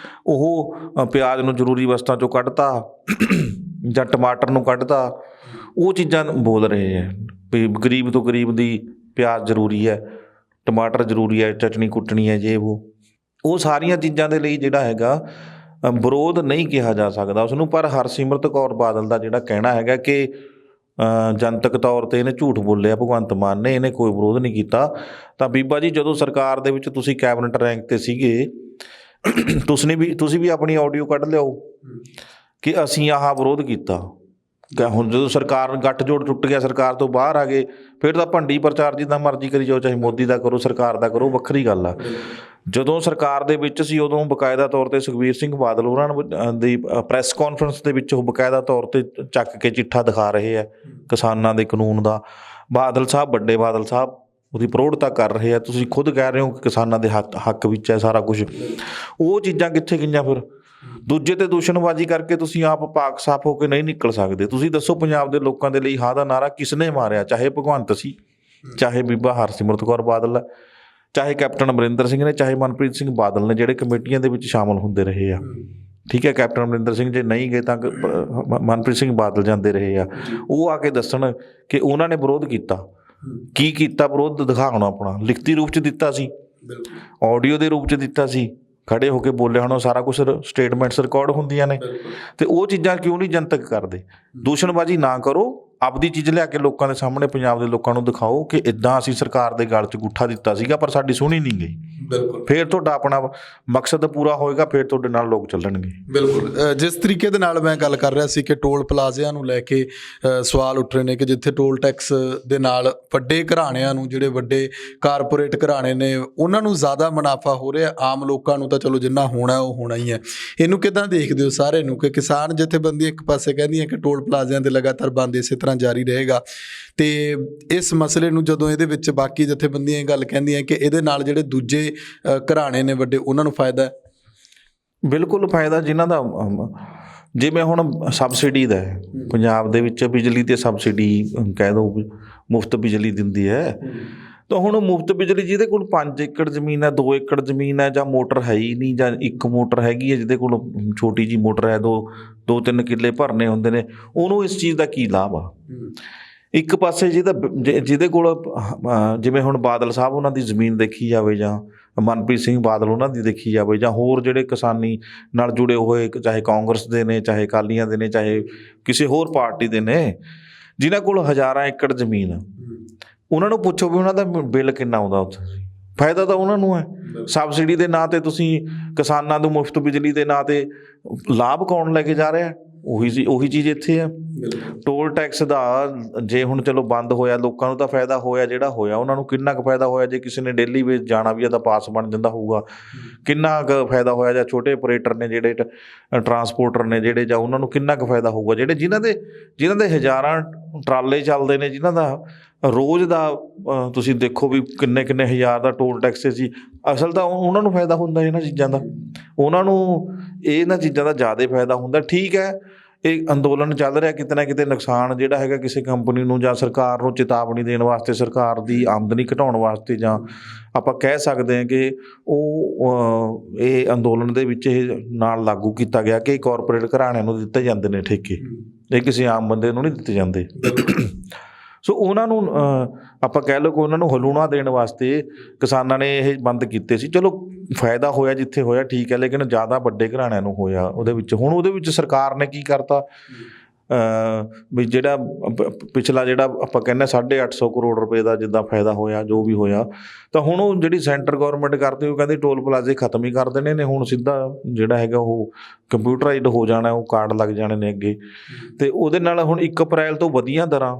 ਉਹ ਪਿਆਜ਼ ਨੂੰ ਜ਼ਰੂਰੀ ਵਸਤਾਂ 'ਚੋਂ ਕੱਢਤਾ ਜਾਂ ਟਮਾਟਰ ਨੂੰ ਕੱਢਤਾ। ਉਹ ਚੀਜ਼ਾਂ ਬੋਲ ਰਹੇ ਹੈ ਵੀ ਗਰੀਬ ਤੋਂ ਗਰੀਬ ਦੀ ਪਿਆਜ਼ ਜ਼ਰੂਰੀ ਹੈ, ਟਮਾਟਰ ਜ਼ਰੂਰੀ ਹੈ, ਚਟਣੀ ਕੁੱਟਣੀ ਹੈ, ਜੇ ਉਹ ਸਾਰੀਆਂ ਚੀਜ਼ਾਂ ਦੇ ਲਈ ਜਿਹੜਾ ਹੈਗਾ ਵਿਰੋਧ ਨਹੀਂ ਕਿਹਾ ਜਾ ਸਕਦਾ ਉਸਨੂੰ। ਪਰ ਹਰਸਿਮਰਤ ਕੌਰ ਬਾਦਲ ਦਾ ਜਿਹੜਾ ਕਹਿਣਾ ਹੈਗਾ ਕਿ ਜਨਤਕ ਤੌਰ 'ਤੇ ਇਹਨੇ ਝੂਠ ਬੋਲਿਆ ਭਗਵੰਤ ਮਾਨ ਨੇ, ਇਹਨੇ ਕੋਈ ਵਿਰੋਧ ਨਹੀਂ ਕੀਤਾ। ਤਾਂ ਬੀਬਾ ਜੀ, ਜਦੋਂ ਸਰਕਾਰ ਦੇ ਵਿੱਚ ਤੁਸੀਂ ਕੈਬਨਿਟ ਰੈਂਕ 'ਤੇ ਸੀਗੇ, ਤੁਸੀਂ ਵੀ ਆਪਣੀ ਆਡੀਓ ਕੱਢ ਲਿਆਓ ਕਿ ਅਸੀਂ ਆਹ ਵਿਰੋਧ ਕੀਤਾ। ਹੁਣ ਜਦੋਂ ਸਰਕਾਰ ਗੱਠਜੋੜ ਟੁੱਟ ਗਿਆ, ਸਰਕਾਰ ਤੋਂ ਬਾਹਰ ਆ ਗਏ, ਫਿਰ ਤਾਂ ਭੰਡੀ ਪ੍ਰਚਾਰ ਜਿੱਦਾਂ ਮਰਜ਼ੀ ਕਰੀ ਜਾਓ, ਚਾਹੇ ਮੋਦੀ ਦਾ ਕਰੋ, ਸਰਕਾਰ ਦਾ ਕਰੋ, ਵੱਖਰੀ ਗੱਲ ਆ। ਜਦੋਂ ਸਰਕਾਰ ਦੇ ਵਿੱਚ ਸੀ ਉਦੋਂ ਬਕਾਇਦਾ ਤੌਰ 'ਤੇ ਸੁਖਬੀਰ ਸਿੰਘ ਬਾਦਲ ਉਹਨਾਂ ਦੀ ਪ੍ਰੈਸ ਕਾਨਫਰੰਸ ਦੇ ਵਿੱਚ ਉਹ ਬਕਾਇਦਾ ਤੌਰ 'ਤੇ ਚੱਕ ਕੇ ਚਿੱਠਾ ਦਿਖਾ ਰਹੇ ਆ ਕਿਸਾਨਾਂ ਦੇ ਕਾਨੂੰਨ ਦਾ। ਬਾਦਲ ਸਾਹਿਬ, ਵੱਡੇ ਬਾਦਲ ਸਾਹਿਬ ਉਹਦੀ ਪ੍ਰੋੜਤਾ ਕਰ ਰਹੇ ਆ। ਤੁਸੀਂ ਖੁਦ ਕਹਿ ਰਹੇ ਹੋ ਕਿ ਕਿਸਾਨਾਂ ਦੇ ਹੱਕ ਵਿੱਚ ਹੈ ਸਾਰਾ ਕੁਝ। ਉਹ ਚੀਜ਼ਾਂ ਕਿੱਥੇ ਗਈਆਂ ਫਿਰ? ਦੂਜੇ 'ਤੇ ਦੂਸ਼ਣਬਾਜ਼ੀ ਕਰਕੇ ਤੁਸੀਂ ਆਪ ਪਾਕ ਸਾਫ਼ ਹੋ ਕੇ ਨਹੀਂ ਨਿਕਲ ਸਕਦੇ। ਤੁਸੀਂ ਦੱਸੋ, ਪੰਜਾਬ ਦੇ ਲੋਕਾਂ ਦੇ ਲਈ ਹਾਂ ਦਾ ਨਾਅਰਾ ਕਿਸ ਨੇ ਮਾਰਿਆ? ਚਾਹੇ ਭਗਵੰਤ ਸੀ, ਚਾਹੇ ਬੀਬਾ ਹਰਸਿਮਰਤ ਕੌਰ ਬਾਦਲ ਹੈ, ਚਾਹੇ ਕੈਪਟਨ ਅਮਰਿੰਦਰ ਸਿੰਘ ਨੇ, ਚਾਹੇ ਮਨਪ੍ਰੀਤ ਸਿੰਘ ਬਾਦਲ ਨੇ, ਜਿਹੜੇ ਕਮੇਟੀਆਂ ਦੇ ਵਿੱਚ ਸ਼ਾਮਲ ਹੁੰਦੇ ਰਹੇ ਆ। ਠੀਕ ਹੈ, ਕੈਪਟਨ ਅਮਰਿੰਦਰ ਸਿੰਘ ਜੇ ਨਹੀਂ ਗਏ ਤਾਂ ਮਨਪ੍ਰੀਤ ਸਿੰਘ ਬਾਦਲ ਜਾਂਦੇ ਰਹੇ ਆ। ਉਹ ਆ ਕੇ ਦੱਸਣ ਕਿ ਉਹਨਾਂ ਨੇ ਵਿਰੋਧ ਕੀਤਾ, ਕੀ ਕੀਤਾ ਵਿਰੋਧ ਦਿਖਾਉਣਾ ਆਪਣਾ। ਲਿਖਤੀ ਰੂਪ 'ਚ ਦਿੱਤਾ ਸੀ, ਆਡੀਓ ਦੇ ਰੂਪ 'ਚ ਦਿੱਤਾ ਸੀ, ਖੜੇ ਹੋ ਕੇ ਬੋਲੇ ਹੁਣ, ਸਾਰਾ ਕੁਛ ਸਟੇਟਮੈਂਟਸ ਰਿਕਾਰਡ ਹੁੰਦੀਆਂ ਨੇ। ਅਤੇ ਉਹ ਚੀਜ਼ਾਂ ਕਿਉਂ ਨਹੀਂ ਜਨਤਕ ਕਰਦੇ? ਦੂਸ਼ਣਬਾਜ਼ੀ ਨਾ ਕਰੋ, ਆਪਦੀ ਚੀਜ਼ ਲਿਆ ਕੇ ਲੋਕਾਂ ਦੇ ਸਾਹਮਣੇ, ਪੰਜਾਬ ਦੇ ਲੋਕਾਂ ਨੂੰ ਦਿਖਾਓ ਕਿ ਇੱਦਾਂ ਅਸੀਂ ਸਰਕਾਰ ਦੇ ਗਲ 'ਚ ਗੁੱਠਾ ਦਿੱਤਾ ਸੀਗਾ ਪਰ ਸਾਡੀ ਸੁਣੀ ਨਹੀਂ ਗਈ। ਬਿਲਕੁਲ, ਫਿਰ ਤੁਹਾਡਾ ਆਪਣਾ ਮਕਸਦ ਪੂਰਾ ਹੋਏਗਾ, ਫਿਰ ਤੁਹਾਡੇ ਨਾਲ ਲੋਕ ਚੱਲਣਗੇ। ਬਿਲਕੁਲ। ਜਿਸ ਤਰੀਕੇ ਦੇ ਨਾਲ ਮੈਂ ਗੱਲ ਕਰ ਰਿਹਾ ਸੀ ਕਿ ਟੋਲ ਪਲਾਜ਼ਿਆਂ ਨੂੰ ਲੈ ਕੇ ਸਵਾਲ ਉੱਠ ਰਹੇ ਨੇ ਕਿ ਜਿੱਥੇ ਟੋਲ ਟੈਕਸ ਦੇ ਨਾਲ ਵੱਡੇ ਘਰਾਣਿਆਂ ਨੂੰ, ਜਿਹੜੇ ਵੱਡੇ ਕਾਰਪੋਰੇਟ ਘਰਾਣੇ ਨੇ, ਉਹਨਾਂ ਨੂੰ ਜ਼ਿਆਦਾ ਮੁਨਾਫਾ ਹੋ ਰਿਹਾ, ਆਮ ਲੋਕਾਂ ਨੂੰ ਤਾਂ ਚਲੋ ਜਿੰਨਾ ਹੋਣਾ ਉਹ ਹੋਣਾ ਹੀ ਹੈ। ਇਹਨੂੰ ਕਿੱਦਾਂ ਦੇਖਦੇ ਹੋ ਸਾਰੇ ਨੂੰ ਕਿ ਕਿਸਾਨ ਜਥੇਬੰਦੀ ਇੱਕ ਪਾਸੇ ਕਹਿੰਦੀਆਂ ਕਿ ਟੋਲ ਪਲਾਜ਼ਿਆਂ ਦੇ ਲਗਾਤਾਰ ਬੰਦ ਇਸੇ ਤਰ੍ਹਾਂ ਜਾਰੀ ਰਹੇਗਾ, ਤੇ ਇਸ ਮਸਲੇ ਨੂੰ ਜਦੋਂ ਇਹਦੇ ਵਿੱਚ ਬਾਕੀ ਜਥੇਬੰਦੀਆਂ ਇਹ ਗੱਲ ਕਹਿੰਦੀਆਂ ਕਿ ਇਹਦੇ ਨਾਲ ਜਿਹੜੇ ਦੂਜੇ ਘਰਾਣੇ ਨੇ ਵੱਡੇ, ਉਹਨਾਂ ਨੂੰ ਫਾਇਦਾ ਹੈ? ਬਿਲਕੁਲ ਫਾਇਦਾ। ਜਿਨ੍ਹਾਂ ਦਾ ਜਿਵੇਂ ਹੁਣ ਸਬਸਿਡੀ ਦਾ ਹੈ, ਪੰਜਾਬ ਦੇ ਵਿੱਚ ਬਿਜਲੀ 'ਤੇ ਸਬਸਿਡੀ ਕਹਿ ਦਿਓ, ਮੁਫਤ ਬਿਜਲੀ ਦਿੰਦੀ ਹੈ। ਤਾਂ ਹੁਣ ਮੁਫਤ ਬਿਜਲੀ ਜਿਹਦੇ ਕੋਲ 5 ਏਕੜ ਜ਼ਮੀਨ ਹੈ, 2 ਏਕੜ ਜ਼ਮੀਨ ਹੈ, ਜਾਂ ਮੋਟਰ ਹੈ ਹੀ ਨਹੀਂ, ਜਾਂ ਇੱਕ ਮੋਟਰ ਹੈਗੀ ਹੈ, ਜਿਹਦੇ ਕੋਲ ਛੋਟੀ ਜਿਹੀ ਮੋਟਰ ਹੈ, 2-3 ਕਿੱਲੇ ਭਰਨੇ ਹੁੰਦੇ ਨੇ, ਉਹਨੂੰ ਇਸ ਚੀਜ਼ ਦਾ ਕੀ ਲਾਭ ਆ? ਇੱਕ ਪਾਸੇ ਜਿਹਦੇ ਕੋਲ ਜਿਵੇਂ ਹੁਣ ਬਾਦਲ ਸਾਹਿਬ ਉਹਨਾਂ ਦੀ ਜ਼ਮੀਨ ਦੇਖੀ ਜਾਵੇ, ਜਾਂ ਮਨਪ੍ਰੀਤ ਸਿੰਘ ਬਾਦਲ ਉਹਨਾਂ ਦੀ ਦੇਖੀ ਜਾਵੇ, ਜਾਂ ਹੋਰ ਜਿਹੜੇ ਕਿਸਾਨੀ ਨਾਲ ਜੁੜੇ ਹੋਏ, ਚਾਹੇ ਕਾਂਗਰਸ ਦੇ ਨੇ, ਚਾਹੇ ਅਕਾਲੀਆਂ ਦੇ ਨੇ, ਚਾਹੇ ਕਿਸੇ ਹੋਰ ਪਾਰਟੀ ਦੇ ਨੇ, ਜਿਨ੍ਹਾਂ ਕੋਲ ਹਜ਼ਾਰਾਂ ਏਕੜ ਜ਼ਮੀਨ, ਉਹਨਾਂ ਨੂੰ ਪੁੱਛੋ ਵੀ ਉਹਨਾਂ ਦਾ ਬਿੱਲ ਕਿੰਨਾ ਆਉਂਦਾ ਉੱਥੇ, ਫਾਇਦਾ ਤਾਂ ਉਹਨਾਂ ਨੂੰ ਹੈ। ਸਬਸਿਡੀ ਦੇ ਨਾਂ 'ਤੇ ਤੁਸੀਂ ਕਿਸਾਨਾਂ ਨੂੰ ਮੁਫਤ ਬਿਜਲੀ ਦੇ ਨਾਂ 'ਤੇ ਲਾਭ ਕੌਣ ਲੈ ਕੇ ਜਾ ਰਿਹਾ? ਉਹੀ ਚੀਜ਼ ਇੱਥੇ ਆ। ਟੋਲ ਟੈਕਸ ਦਾ ਜੇ ਹੁਣ ਚਲੋ ਬੰਦ ਹੋਇਆ, ਲੋਕਾਂ ਨੂੰ ਤਾਂ ਫਾਇਦਾ ਹੋਇਆ, ਜਿਹੜਾ ਹੋਇਆ ਉਹਨਾਂ ਨੂੰ ਕਿੰਨਾ ਕੁ ਫਾਇਦਾ ਹੋਇਆ? ਜੇ ਕਿਸੇ ਨੇ ਡੇਲੀ ਵੇਜ ਜਾਣਾ ਵੀ ਆ ਤਾਂ ਪਾਸ ਬਣ ਜਾਂਦਾ ਹੋਊਗਾ, ਕਿੰਨਾ ਕੁ ਫਾਇਦਾ ਹੋਇਆ? ਜਾਂ ਛੋਟੇ ਆਪਰੇਟਰ ਨੇ ਜਿਹੜੇ, ਟਰਾਂਸਪੋਰਟਰ ਨੇ ਜਿਹੜੇ, ਜਾਂ ਉਹਨਾਂ ਨੂੰ ਕਿੰਨਾ ਕੁ ਫਾਇਦਾ ਹੋਊਗਾ? ਜਿਨ੍ਹਾਂ ਦੇ ਹਜ਼ਾਰਾਂ ਟਰਾਲੇ ਚੱਲਦੇ ਨੇ, ਜਿਨ੍ਹਾਂ ਦਾ ਰੋਜ਼ ਦਾ ਤੁਸੀਂ ਦੇਖੋ ਵੀ ਕਿੰਨੇ ਹਜ਼ਾਰ ਦਾ ਟੋਲ ਟੈਕਸ ਸੀ, ਅਸਲ ਤਾਂ ਉਹਨਾਂ ਨੂੰ ਫਾਇਦਾ ਹੁੰਦਾ ਇਹਨਾਂ ਚੀਜ਼ਾਂ ਦਾ। ਉਹਨਾਂ ਨੂੰ ਇਹਨਾਂ ਚੀਜ਼ਾਂ ਦਾ ਜ਼ਿਆਦਾ ਫਾਇਦਾ ਹੁੰਦਾ। ਠੀਕ ਹੈ, ਇਹ ਅੰਦੋਲਨ ਚੱਲ ਰਿਹਾ, ਕਿਤੇ ਨਾ ਕਿਤੇ ਨੁਕਸਾਨ ਜਿਹੜਾ ਹੈਗਾ ਕਿਸੇ ਕੰਪਨੀ ਨੂੰ ਜਾਂ ਸਰਕਾਰ ਨੂੰ ਚੇਤਾਵਨੀ ਦੇਣ ਵਾਸਤੇ, ਸਰਕਾਰ ਦੀ ਆਮਦਨੀ ਘਟਾਉਣ ਵਾਸਤੇ, ਜਾਂ ਆਪਾਂ ਕਹਿ ਸਕਦੇ ਹਾਂ ਕਿ ਇਹ ਅੰਦੋਲਨ ਦੇ ਵਿੱਚ ਇਹ ਨਾਲ ਲਾਗੂ ਕੀਤਾ ਗਿਆ ਕਿ ਕਾਰਪੋਰੇਟ ਘਰਾਣਿਆਂ ਨੂੰ ਦਿੱਤੇ ਜਾਂਦੇ ਨੇ ਠੇਕੇ, ਇਹ ਕਿਸੇ ਆਮ ਬੰਦੇ ਨੂੰ ਨਹੀਂ ਦਿੱਤੇ ਜਾਂਦੇ। ਸੋ ਉਹਨਾਂ ਨੂੰ ਆਪਾਂ ਕਹਿ ਲਓ ਕਿ ਉਹਨਾਂ ਨੂੰ ਹਲੂਣਾ ਦੇਣ ਵਾਸਤੇ ਕਿਸਾਨਾਂ ਨੇ ਇਹ ਬੰਦ ਕੀਤੇ ਸੀ। ਚਲੋ ਫਾਇਦਾ ਹੋਇਆ ਜਿੱਥੇ ਹੋਇਆ, ਠੀਕ ਹੈ, ਲੇਕਿਨ ਜ਼ਿਆਦਾ ਵੱਡੇ ਘਰਾਣਿਆਂ ਨੂੰ ਹੋਇਆ ਉਹਦੇ ਵਿੱਚ। ਹੁਣ ਉਹਦੇ ਵਿੱਚ ਸਰਕਾਰ ਨੇ ਕੀ ਕਰਤਾ ਵੀ ਜਿਹੜਾ ਪਿਛਲਾ ਜਿਹੜਾ ਆਪਾਂ ਕਹਿੰਦੇ 850 ਕਰੋੜ ਰੁਪਏ ਦਾ ਜਿੱਦਾਂ ਫਾਇਦਾ ਹੋਇਆ, ਜੋ ਵੀ ਹੋਇਆ, ਤਾਂ ਹੁਣ ਉਹ ਜਿਹੜੀ ਸੈਂਟਰ ਗੌਰਮੈਂਟ ਕਰਦੀ, ਉਹ ਕਹਿੰਦੇ ਟੋਲ ਪਲਾਜ਼ੇ ਖਤਮ ਹੀ ਕਰ ਦੇਣੇ ਨੇ। ਹੁਣ ਸਿੱਧਾ ਜਿਹੜਾ ਹੈਗਾ ਉਹ ਕੰਪਿਊਟਰਾਈਜ਼ਡ ਹੋ ਜਾਣਾ, ਉਹ ਕਾਰਡ ਲੱਗ ਜਾਣੇ ਨੇ ਅੱਗੇ, ਅਤੇ ਉਹਦੇ ਨਾਲ ਹੁਣ 1 ਅਪ੍ਰੈਲ ਤੋਂ ਵਧੀਆਂ ਦਰਾਂ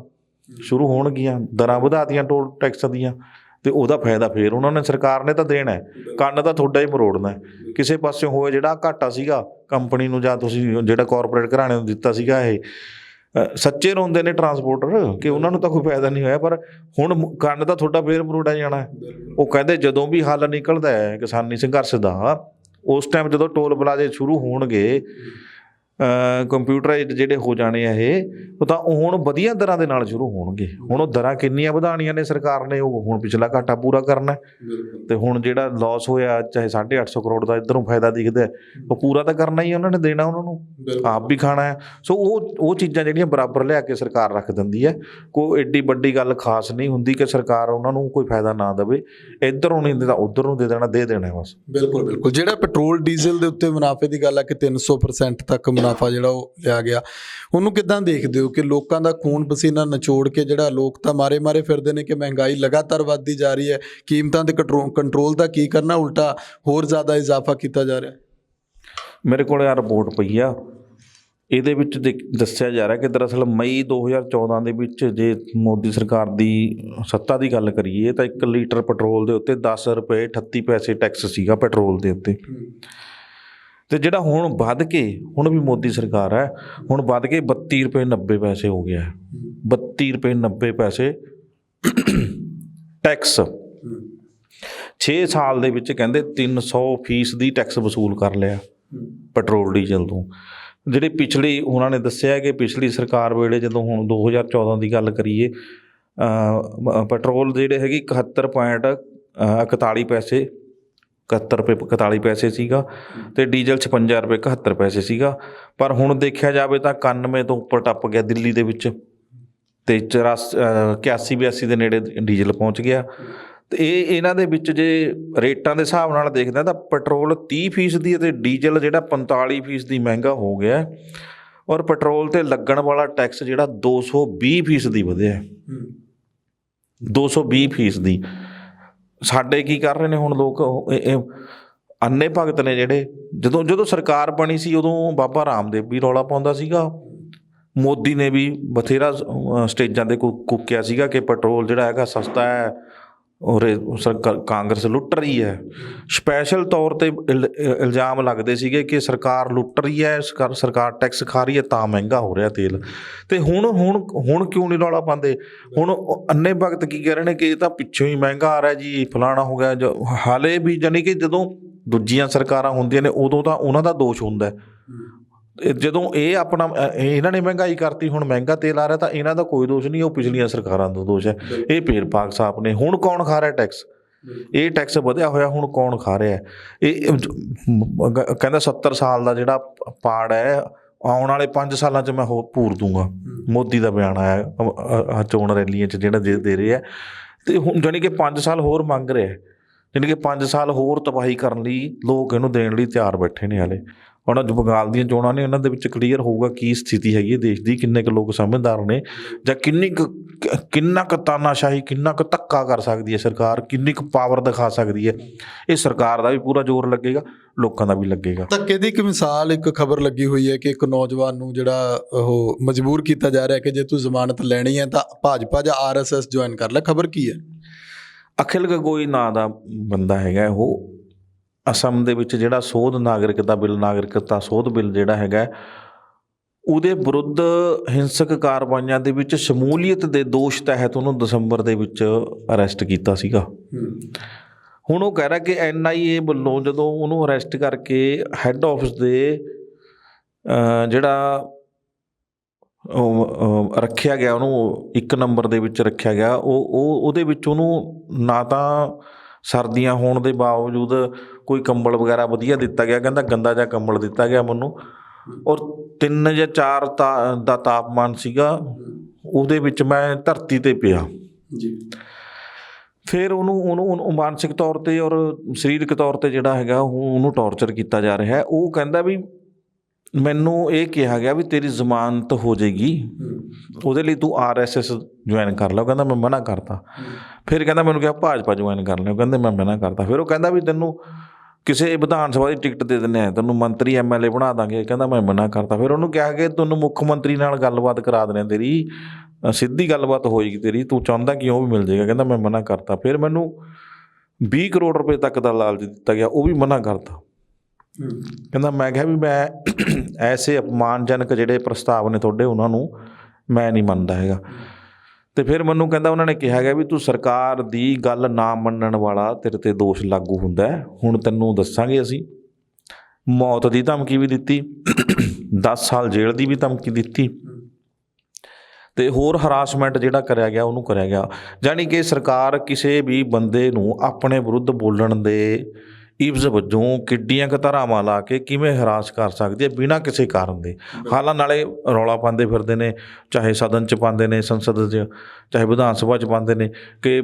ਸ਼ੁਰੂ ਹੋਣਗੀਆਂ, ਦਰਾਂ ਵਧਾਤੀਆਂ ਟੋਲ ਟੈਕਸ ਦੀਆਂ, ਅਤੇ ਉਹਦਾ ਫਾਇਦਾ ਫਿਰ ਉਹਨਾਂ ਨੇ, ਸਰਕਾਰ ਨੇ ਤਾਂ ਦੇਣਾ, ਕੰਨ ਤਾਂ ਤੁਹਾਡਾ ਹੀ ਮਰੋੜਨਾ। ਕਿਸੇ ਪਾਸਿਓਂ ਹੋਇਆ ਜਿਹੜਾ ਘਾਟਾ ਸੀਗਾ ਕੰਪਨੀ ਨੂੰ, ਜਾਂ ਤੁਸੀਂ ਜਿਹੜਾ ਕਾਰਪੋਰੇਟ ਘਰਾਣੇ ਨੂੰ ਦਿੱਤਾ ਸੀਗਾ, ਇਹ ਸੱਚੇ ਰੋਂਦੇ ਨੇ ਟਰਾਂਸਪੋਰਟਰ ਕਿ ਉਹਨਾਂ ਨੂੰ ਤਾਂ ਕੋਈ ਫਾਇਦਾ ਨਹੀਂ ਹੋਇਆ, ਪਰ ਹੁਣ ਕੰਨ ਤਾਂ ਤੁਹਾਡਾ ਫੇਰ ਮਰੋੜਿਆ ਜਾਣਾ। ਉਹ ਕਹਿੰਦੇ ਜਦੋਂ ਵੀ ਹੱਲ ਨਿਕਲਦਾ ਹੈ ਕਿਸਾਨੀ ਸੰਘਰਸ਼ ਦਾ, ਉਸ ਟਾਈਮ ਜਦੋਂ ਟੋਲ ਪਲਾਜ਼ੇ ਸ਼ੁਰੂ ਹੋਣਗੇ, ਕੰਪਿਊਟਰਾਈਜ਼ਡ ਜਿਹੜੇ ਹੋ ਜਾਣੇ ਆ ਇਹ, ਉਹ ਤਾਂ ਹੁਣ ਵਧੀਆ ਦਰਾਂ ਦੇ ਨਾਲ ਸ਼ੁਰੂ ਹੋਣਗੇ। ਹੁਣ ਉਹ ਦਰਾਂ ਕਿੰਨੀਆਂ ਵਧਾਉਣੀਆਂ ਨੇ ਸਰਕਾਰ ਨੇ, ਉਹ ਹੁਣ ਪਿਛਲਾ ਘਾਟਾ ਪੂਰਾ ਕਰਨਾ, ਅਤੇ ਹੁਣ ਜਿਹੜਾ ਲੋਸ ਹੋਇਆ ਚਾਹੇ 850 ਕਰੋੜ ਦਾ ਇੱਧਰੋਂ ਫਾਇਦਾ ਦਿਖਦਾ, ਉਹ ਪੂਰਾ ਤਾਂ ਕਰਨਾ ਹੀ, ਉਹਨਾਂ ਨੇ ਦੇਣਾ, ਉਹਨਾਂ ਨੂੰ ਆਪ ਵੀ ਖਾਣਾ ਹੈ। ਸੋ ਉਹ ਚੀਜ਼ਾਂ ਜਿਹੜੀਆਂ ਬਰਾਬਰ ਲਿਆ ਕੇ ਸਰਕਾਰ ਰੱਖ ਦਿੰਦੀ ਹੈ। ਕੋਈ ਐਡੀ ਵੱਡੀ ਗੱਲ ਖਾਸ ਨਹੀਂ ਹੁੰਦੀ ਕਿ ਸਰਕਾਰ ਉਹਨਾਂ ਨੂੰ ਕੋਈ ਫਾਇਦਾ ਨਾ ਦੇਵੇ, ਇੱਧਰੋਂ ਨਹੀਂ ਤਾਂ ਉੱਧਰ ਨੂੰ ਦੇ ਦੇਣਾ ਬਸ। ਬਿਲਕੁਲ। ਜਿਹੜਾ ਪੈਟਰੋਲ ਡੀਜ਼ਲ ਦੇ ਉੱਤੇ ਮੁਨਾਫੇ ਦੀ ਗੱਲ ਹੈ ਕਿ 300% ਤੱਕ ਮੁਨਾਫਾ ਜਿਹੜਾ ਉਹ ਲਿਆ ਗਿਆ, ਉਹਨੂੰ ਕਿੱਦਾਂ ਦੇਖਦੇ ਹੋ ਕਿ ਲੋਕਾਂ ਦਾ ਖੂਨ ਪਸੀਨਾ ਨਿਚੋੜ ਕੇ, ਜਿਹੜਾ ਲੋਕ ਤਾਂ ਮਾਰੇ ਫਿਰਦੇ ਨੇ ਕਿ ਮਹਿੰਗਾਈ ਲਗਾਤਾਰ ਵੱਧਦੀ ਜਾ ਰਹੀ ਹੈ, ਕੀਮਤਾਂ ਦੇ ਕੰਟਰੋਲ ਦਾ ਕੀ ਕਰਨਾ, ਉਲਟਾ ਹੋਰ ਜ਼ਿਆਦਾ ਇਜ਼ਾਫਾ ਕੀਤਾ ਜਾ ਰਿਹਾ? ਮੇਰੇ ਕੋਲ ਆ ਰਿਪੋਰਟ ਪਈ ਆ, ਇਹਦੇ ਵਿੱਚ ਦੱਸਿਆ ਜਾ ਰਿਹਾ ਕਿ ਦਰਅਸਲ ਮਈ 2014 ਦੇ ਵਿੱਚ, ਜੇ ਮੋਦੀ ਸਰਕਾਰ ਦੀ ਸੱਤਾ ਦੀ ਗੱਲ ਕਰੀਏ, ਤਾਂ 1 ਲੀਟਰ ਪੈਟਰੋਲ ਦੇ ਉੱਤੇ 10 ਰੁਪਏ 38 ਪੈਸੇ ਟੈਕਸ ਸੀਗਾ ਪੈਟਰੋਲ ਦੇ ਉੱਤੇ, ਅਤੇ ਜਿਹੜਾ ਹੁਣ ਵੱਧ ਕੇ, ਹੁਣ ਵੀ ਮੋਦੀ ਸਰਕਾਰ ਹੈ, ਹੁਣ ਵੱਧ ਕੇ 32 ਰੁਪਏ 90 ਪੈਸੇ ਹੋ ਗਿਆ। 32 ਰੁਪਏ 90 ਪੈਸੇ ਟੈਕਸ 6 ਸਾਲ ਦੇ ਵਿੱਚ ਕਹਿੰਦੇ 300% ਟੈਕਸ ਵਸੂਲ ਕਰ ਲਿਆ ਪੈਟਰੋਲ ਡੀਜ਼ਲ ਤੋਂ। ਜਿਹੜੀ ਪਿਛਲੀ, ਉਹਨਾਂ ਨੇ ਦੱਸਿਆ ਕਿ ਪਿਛਲੀ ਸਰਕਾਰ ਵੇਲੇ, ਜਦੋਂ ਹੁਣ 2014 ਦੀ ਗੱਲ ਕਰੀਏ, ਪੈਟਰੋਲ ਜਿਹੜੇ ਹੈਗੇ 71.41 ਪੈਸੇ, 71 ਰੁਪਏ 41 ਪੈਸੇ ਸੀਗਾ, ਅਤੇ ਡੀਜ਼ਲ 56 ਰੁਪਏ 71 ਪੈਸੇ ਸੀਗਾ। ਪਰ ਹੁਣ ਦੇਖਿਆ ਜਾਵੇ ਤਾਂ 91 ਤੋਂ ਉੱਪਰ ਟੱਪ ਗਿਆ ਦਿੱਲੀ ਦੇ ਵਿੱਚ, ਅਤੇ 81-82 ਦੇ ਨੇੜੇ ਡੀਜ਼ਲ ਪਹੁੰਚ ਗਿਆ। ਅਤੇ ਇਹਨਾਂ ਦੇ ਵਿੱਚ ਜੇ ਰੇਟਾਂ ਦੇ ਹਿਸਾਬ ਨਾਲ ਦੇਖਦੇ ਤਾਂ ਪੈਟਰੋਲ 30% ਅਤੇ ਡੀਜ਼ਲ ਜਿਹੜਾ 45% ਮਹਿੰਗਾ ਹੋ ਗਿਆ, ਔਰ ਪੈਟਰੋਲ 'ਤੇ ਲੱਗਣ ਵਾਲਾ ਟੈਕਸ ਜਿਹੜਾ 220% ਵਧਿਆ, 220%। ਸਾਡੇ ਕੀ ਕਰ ਰਹੇ ਨੇ ਹੁਣ ਲੋਕ, ਅੰਨੇ ਭਗਤ ਨੇ ਜਿਹੜੇ, ਜਦੋਂ ਸਰਕਾਰ ਬਣੀ ਸੀ ਉਦੋਂ ਬਾਬਾ ਰਾਮਦੇਵ ਵੀ ਰੌਲਾ ਪਾਉਂਦਾ ਸੀਗਾ, ਮੋਦੀ ਨੇ ਵੀ ਬਥੇਰਾ ਸਟੇਜਾਂ 'ਤੇ ਕੁੱਕਿਆ ਸੀਗਾ ਕਿ ਪੈਟਰੋਲ ਜਿਹੜਾ ਹੈਗਾ ਸਸਤਾ ਹੈ, ਔਰ ਕਾਂਗਰਸ ਲੁੱਟ ਰਹੀ ਹੈ। ਸਪੈਸ਼ਲ ਤੌਰ 'ਤੇ ਇਲਜ਼ਾਮ ਲੱਗਦੇ ਸੀਗੇ ਕਿ ਸਰਕਾਰ ਲੁੱਟ ਰਹੀ ਹੈ, ਸਰਕਾਰ ਟੈਕਸ ਖਾ ਰਹੀ ਹੈ, ਤਾਂ ਮਹਿੰਗਾ ਹੋ ਰਿਹਾ ਤੇਲ। ਅਤੇ ਹੁਣ ਕਿਉਂ ਨਹੀਂ ਰੌਲਾ ਪਾਉਂਦੇ? ਹੁਣ ਅੰਨੇ ਭਗਤ ਕੀ ਕਹਿ ਰਹੇ ਨੇ ਕਿ ਇਹ ਤਾਂ ਪਿੱਛੋਂ ਹੀ ਮਹਿੰਗਾ ਆ ਰਿਹਾ ਜੀ, ਫਲਾਣਾ ਹੋ ਗਿਆ। ਹਾਲੇ ਵੀ ਜਾਣੀ ਕਿ ਜਦੋਂ ਦੂਜੀਆਂ ਸਰਕਾਰਾਂ ਹੁੰਦੀਆਂ ਨੇ ਉਦੋਂ ਤਾਂ ਉਹਨਾਂ ਦਾ ਦੋਸ਼ ਹੁੰਦਾ, ਜਦੋਂ ਇਹਨਾਂ ਨੇ ਮਹਿੰਗਾਈ ਕਰਤੀ, ਹੁਣ ਮਹਿੰਗਾ ਤੇਲ ਆ ਰਿਹਾ, ਤਾਂ ਇਹਨਾਂ ਦਾ ਕੋਈ ਦੋਸ਼ ਨਹੀਂ, ਉਹ ਪਿਛਲੀਆਂ ਸਰਕਾਰਾਂ ਦਾ ਦੋਸ਼ ਹੈ। ਇਹ ਫੇਰ ਪਾਕ ਸਾਫ ਨੇ। ਹੁਣ ਕੌਣ ਖਾ ਰਿਹਾ ਟੈਕਸ? ਇਹ ਟੈਕਸ ਵਧਿਆ ਹੋਇਆ ਹੁਣ ਕੌਣ ਖਾ ਰਿਹਾ? ਇਹ ਕਹਿੰਦਾ 70 ਸਾਲ ਦਾ ਜਿਹੜਾ ਪਾੜ ਹੈ, ਆਉਣ ਵਾਲੇ 5 ਸਾਲਾਂ 'ਚ ਮੈਂ ਹੋਰ ਪੂਰ ਦੂੰਗਾ। ਮੋਦੀ ਦਾ ਬਿਆਨ ਆਇਆ ਚੋਣ ਰੈਲੀਆਂ 'ਚ ਜਿਹੜਾ ਦੇ ਰਹੇ ਹੈ, ਅਤੇ ਹੁਣ ਜਾਣੀ ਕਿ 5 ਸਾਲ ਹੋਰ ਮੰਗ ਰਿਹਾ, ਜਾਣੀ ਕਿ 5 ਸਾਲ ਹੋਰ ਤਬਾਹੀ ਕਰਨ ਲਈ ਲੋਕ ਇਹਨੂੰ ਦੇਣ ਲਈ ਤਿਆਰ ਬੈਠੇ ਨੇ ਹਾਲੇ। ਹੁਣ ਅੱਜ ਬੰਗਾਲ ਦੀਆਂ ਚੋਣਾਂ ਨੇ, ਉਹਨਾਂ ਦੇ ਵਿੱਚ ਕਲੀਅਰ ਹੋਊਗਾ ਕੀ ਸਥਿਤੀ ਹੈਗੀ ਹੈ ਦੇਸ਼ ਦੀ, ਕਿੰਨੇ ਕੁ ਲੋਕ ਸਮਝਦਾਰ ਨੇ, ਜਾਂ ਕਿੰਨਾ ਕੁ ਤਾਨਾਸ਼ਾਹੀ, ਕਿੰਨਾ ਕੁ ਧੱਕਾ ਕਰ ਸਕਦੀ ਹੈ ਸਰਕਾਰ, ਕਿੰਨੀ ਕੁ ਪਾਵਰ ਦਿਖਾ ਸਕਦੀ ਹੈ। ਇਹ ਸਰਕਾਰ ਦਾ ਵੀ ਪੂਰਾ ਜ਼ੋਰ ਲੱਗੇਗਾ, ਲੋਕਾਂ ਦਾ ਵੀ ਲੱਗੇਗਾ। ਧੱਕੇ ਦੀ ਇੱਕ ਮਿਸਾਲ, ਇੱਕ ਖਬਰ ਲੱਗੀ ਹੋਈ ਹੈ ਕਿ ਇੱਕ ਨੌਜਵਾਨ ਨੂੰ ਜਿਹੜਾ ਉਹ ਮਜਬੂਰ ਕੀਤਾ ਜਾ ਰਿਹਾ ਕਿ ਜੇ ਤੂੰ ਜ਼ਮਾਨਤ ਲੈਣੀ ਹੈ ਤਾਂ ਭਾਜਪਾ ਜਾਂ RSS ਜੁਆਇਨ ਕਰ ਲੈ। ਖਬਰ ਕੀ ਹੈ? ਅਖਿਲ ਗਗੋਈ ਨਾਂ ਦਾ ਬੰਦਾ ਹੈਗਾ, ਉਹ ਅਸਮ ਦੇ ਵਿੱਚ ਜਿਹੜਾ ਨਾਗਰਿਕਤਾ ਸੋਧ ਬਿੱਲ ਜਿਹੜਾ ਹੈਗਾ, ਉਹਦੇ ਵਿਰੁੱਧ ਹਿੰਸਕ ਕਾਰਵਾਈਆਂ ਦੇ ਵਿੱਚ ਸ਼ਮੂਲੀਅਤ ਦੇ ਦੋਸ਼ ਤਹਿਤ ਉਹਨੂੰ ਦਸੰਬਰ ਦੇ ਵਿੱਚ ਅਰੈਸਟ ਕੀਤਾ ਸੀਗਾ। ਹੁਣ ਉਹ ਕਹਿ ਰਿਹਾ ਕਿ NIA ਵੱਲੋਂ ਜਦੋਂ ਉਹਨੂੰ ਅਰੈਸਟ ਕਰਕੇ ਹੈੱਡ ਆਫਿਸ ਦੇ ਜਿਹੜਾ ਰੱਖਿਆ ਗਿਆ, ਉਹਨੂੰ 1 ਨੰਬਰ ਦੇ ਵਿੱਚ ਰੱਖਿਆ ਗਿਆ, ਉਹਦੇ ਵਿੱਚ ਉਹਨੂੰ ਨਾ ਤਾਂ ਸਰਦੀਆਂ ਹੋਣ ਦੇ ਬਾਵਜੂਦ ਕੋਈ ਕੰਬਲ ਵਗੈਰਾ ਵਧੀਆ ਦਿੱਤਾ ਗਿਆ, ਕਹਿੰਦਾ ਗੰਦਾ ਜਿਹਾ ਕੰਬਲ ਦਿੱਤਾ ਗਿਆ ਮੈਨੂੰ, ਔਰ 3 ਜਾਂ 4 ਦਾ ਤਾਪਮਾਨ ਸੀਗਾ, ਉਹਦੇ ਵਿੱਚ ਮੈਂ ਧਰਤੀ 'ਤੇ ਪਿਆ ਜੀ। ਫਿਰ ਉਹਨੂੰ ਮਾਨਸਿਕ ਤੌਰ 'ਤੇ ਔਰ ਸਰੀਰਕ ਤੌਰ 'ਤੇ ਜਿਹੜਾ ਹੈਗਾ ਉਹਨੂੰ ਟੌਰਚਰ ਕੀਤਾ ਜਾ ਰਿਹਾ ਹੈ। ਉਹ ਕਹਿੰਦਾ ਵੀ ਮੈਨੂੰ ਇਹ ਕਿਹਾ ਗਿਆ ਵੀ ਤੇਰੀ ਜ਼ਮਾਨਤ ਹੋ ਜਾਏਗੀ, ਉਹਦੇ ਲਈ ਤੂੰ RSS ਜੁਆਇਨ ਕਰ ਲਾ। ਉਹ ਕਹਿੰਦਾ ਮੈਂ ਮਨਾ ਕਰਤਾ। ਫਿਰ ਕਹਿੰਦਾ ਮੈਨੂੰ ਕਿਹਾ ਭਾਜਪਾ ਜੁਆਇਨ ਕਰ ਲਿਓ, ਕਹਿੰਦੇ ਮੈਂ ਮਨਾ ਕਰਤਾ। ਫਿਰ ਉਹ ਕਹਿੰਦਾ ਵੀ ਤੈਨੂੰ ਕਿਸੇ ਵਿਧਾਨ ਸਭਾ ਦੀ ਟਿਕਟ ਦੇ ਦਿੰਦੇ ਆ, ਤੈਨੂੰ ਮੰਤਰੀ MLA ਬਣਾ ਦਾਂਗੇ, ਕਹਿੰਦਾ ਮੈਂ ਮਨਾ ਕਰਤਾ। ਫਿਰ ਉਹਨੂੰ ਕਿਹਾ ਕਿ ਤੈਨੂੰ ਮੁੱਖ ਮੰਤਰੀ ਨਾਲ ਗੱਲਬਾਤ ਕਰਾ ਦੇਣੇ, ਤੇਰੀ ਸਿੱਧੀ ਗੱਲਬਾਤ ਹੋਏਗੀ ਤੇਰੀ, ਤੂੰ ਚਾਹੁੰਦਾ ਕਿ ਉਹ ਵੀ ਮਿਲ ਜਾਏਗਾ, ਕਹਿੰਦਾ ਮੈਂ ਮਨਾ ਕਰਤਾ। ਫਿਰ ਮੈਨੂੰ 20 ਕਰੋੜ ਰੁਪਏ ਤੱਕ ਦਾ ਲਾਲਚ ਦਿੱਤਾ ਗਿਆ, ਉਹ ਵੀ ਮਨਾ ਕਰਤਾ। ਕਹਿੰਦਾ ਮੈਂ ਕਿਹਾ ਵੀ ਮੈਂ ਐਸੇ ਅਪਮਾਨਜਨਕ ਜਿਹੜੇ ਪ੍ਰਸਤਾਵ ਨੇ ਤੁਹਾਡੇ, ਉਹਨਾਂ ਨੂੰ ਮੈਂ ਨਹੀਂ ਮੰਨਦਾ ਹੈਗਾ। ਅਤੇ ਫਿਰ ਮੈਨੂੰ ਕਹਿੰਦਾ ਉਹਨਾਂ ਨੇ ਕਿਹਾ ਗਿਆ ਵੀ ਤੂੰ ਸਰਕਾਰ ਦੀ ਗੱਲ ਨਾ ਮੰਨਣ ਵਾਲਾ, ਤੇਰੇ 'ਤੇ ਦੋਸ਼ ਲਾਗੂ ਹੁੰਦਾ, ਹੁਣ ਤੈਨੂੰ ਦੱਸਾਂਗੇ ਅਸੀਂ। ਮੌਤ ਦੀ ਧਮਕੀ ਵੀ ਦਿੱਤੀ, 10 ਸਾਲ ਜੇਲ੍ਹ ਦੀ ਵੀ ਧਮਕੀ ਦਿੱਤੀ, ਅਤੇ ਹੋਰ ਹਰਾਸਮੈਂਟ ਜਿਹੜਾ ਕਰਿਆ ਗਿਆ ਉਹਨੂੰ ਕਰਿਆ ਗਿਆ। ਜਾਣੀ ਕਿ ਸਰਕਾਰ ਕਿਸੇ ਵੀ ਬੰਦੇ ਨੂੰ ਆਪਣੇ ਵਿਰੁੱਧ ਬੋਲਣ ਦੇ ਇਵਜ਼ ਵਜੋਂ ਕਿੱਡੀਆਂ ਕੁ ਧਾਰਾਵਾਂ ਲਾ ਕੇ ਕਿਵੇਂ ਹਰਾਸ ਕਰ ਸਕਦੀ ਹੈ ਬਿਨਾਂ ਕਿਸੇ ਕਾਰਨ ਦੇ। ਹਾਲਾਂ ਨਾਲੇ ਰੌਲਾ ਪਾਉਂਦੇ ਫਿਰਦੇ ਨੇ, ਚਾਹੇ ਸਦਨ 'ਚ ਪਾਉਂਦੇ ਨੇ, ਸੰਸਦ 'ਚ, ਚਾਹੇ ਵਿਧਾਨ ਸਭਾ 'ਚ ਪਾਉਂਦੇ ਨੇ ਕਿ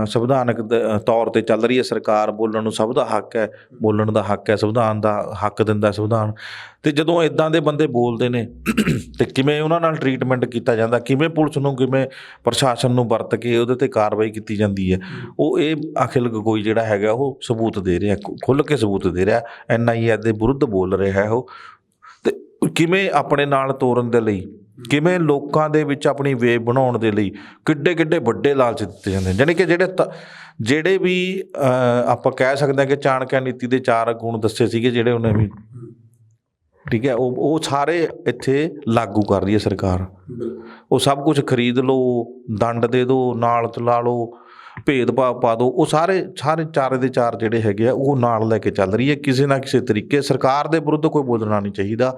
ਸੰਵਿਧਾਨਕ ਤੌਰ 'ਤੇ ਚੱਲ ਰਹੀ ਹੈ ਸਰਕਾਰ, ਬੋਲਣ ਨੂੰ ਸਭ ਦਾ ਹੱਕ ਹੈ, ਬੋਲਣ ਦਾ ਹੱਕ ਹੈ, ਸੰਵਿਧਾਨ ਦਾ ਹੱਕ ਦਿੰਦਾ ਸੰਵਿਧਾਨ। ਅਤੇ ਜਦੋਂ ਇੱਦਾਂ ਦੇ ਬੰਦੇ ਬੋਲਦੇ ਨੇ ਅਤੇ ਕਿਵੇਂ ਉਹਨਾਂ ਨਾਲ ਟਰੀਟਮੈਂਟ ਕੀਤਾ ਜਾਂਦਾ, ਕਿਵੇਂ ਪੁਲਿਸ ਨੂੰ, ਕਿਵੇਂ ਪ੍ਰਸ਼ਾਸਨ ਨੂੰ ਵਰਤ ਕੇ ਉਹਦੇ 'ਤੇ ਕਾਰਵਾਈ ਕੀਤੀ ਜਾਂਦੀ ਹੈ, ਉਹ ਇਹ ਅਖਿਲ ਗਗੋਈ ਜਿਹੜਾ ਹੈਗਾ ਉਹ ਸਬੂਤ ਦੇ ਰਿਹਾ, ਖੁੱਲ੍ਹ ਕੇ ਸਬੂਤ ਦੇ ਰਿਹਾ। NIA ਦੇ ਵਿਰੁੱਧ ਬੋਲ ਰਿਹਾ ਹੈ ਉਹ। ਅਤੇ ਕਿਵੇਂ ਆਪਣੇ ਨਾਲ ਤੋਰਨ ਦੇ ਲਈ, ਕਿਵੇਂ ਲੋਕਾਂ ਦੇ ਵਿੱਚ ਆਪਣੀ ਵੇਵ ਬਣਾਉਣ ਦੇ ਲਈ ਕਿੱਡੇ ਕਿੱਡੇ ਵੱਡੇ ਲਾਲਚ ਦਿੱਤੇ ਜਾਂਦੇ ਨੇ। ਜਾਣੀ ਕਿ ਜਿਹੜੇ ਵੀ ਆਪਾਂ ਕਹਿ ਸਕਦੇ ਹਾਂ ਕਿ ਚਾਣਕਿਆ ਨੀਤੀ ਦੇ 4 ਗੁਣ ਦੱਸੇ ਸੀਗੇ ਜਿਹੜੇ ਉਹਨੇ ਵੀ, ਠੀਕ ਹੈ, ਉਹ ਸਾਰੇ ਇੱਥੇ ਲਾਗੂ ਕਰ ਰਹੀ ਹੈ ਸਰਕਾਰ। ਉਹ ਸਭ ਕੁਝ ਖਰੀਦ ਲਓ, ਦੰਡ ਦੇ ਦਿਓ, ਨਾਲ ਚਲਾ ਲਓ, ਭੇਦਭਾਵ ਪਾ ਦਿਓ, ਉਹ ਸਾਰੇ 4 ਦੇ 4 ਜਿਹੜੇ ਹੈਗੇ ਆ ਉਹ ਨਾਲ ਲੈ ਕੇ ਚੱਲ ਰਹੀ ਹੈ। ਕਿਸੇ ਨਾ ਕਿਸੇ ਤਰੀਕੇ ਸਰਕਾਰ ਦੇ ਵਿਰੁੱਧ ਕੋਈ ਬੋਲਣਾ ਨਹੀਂ ਚਾਹੀਦਾ।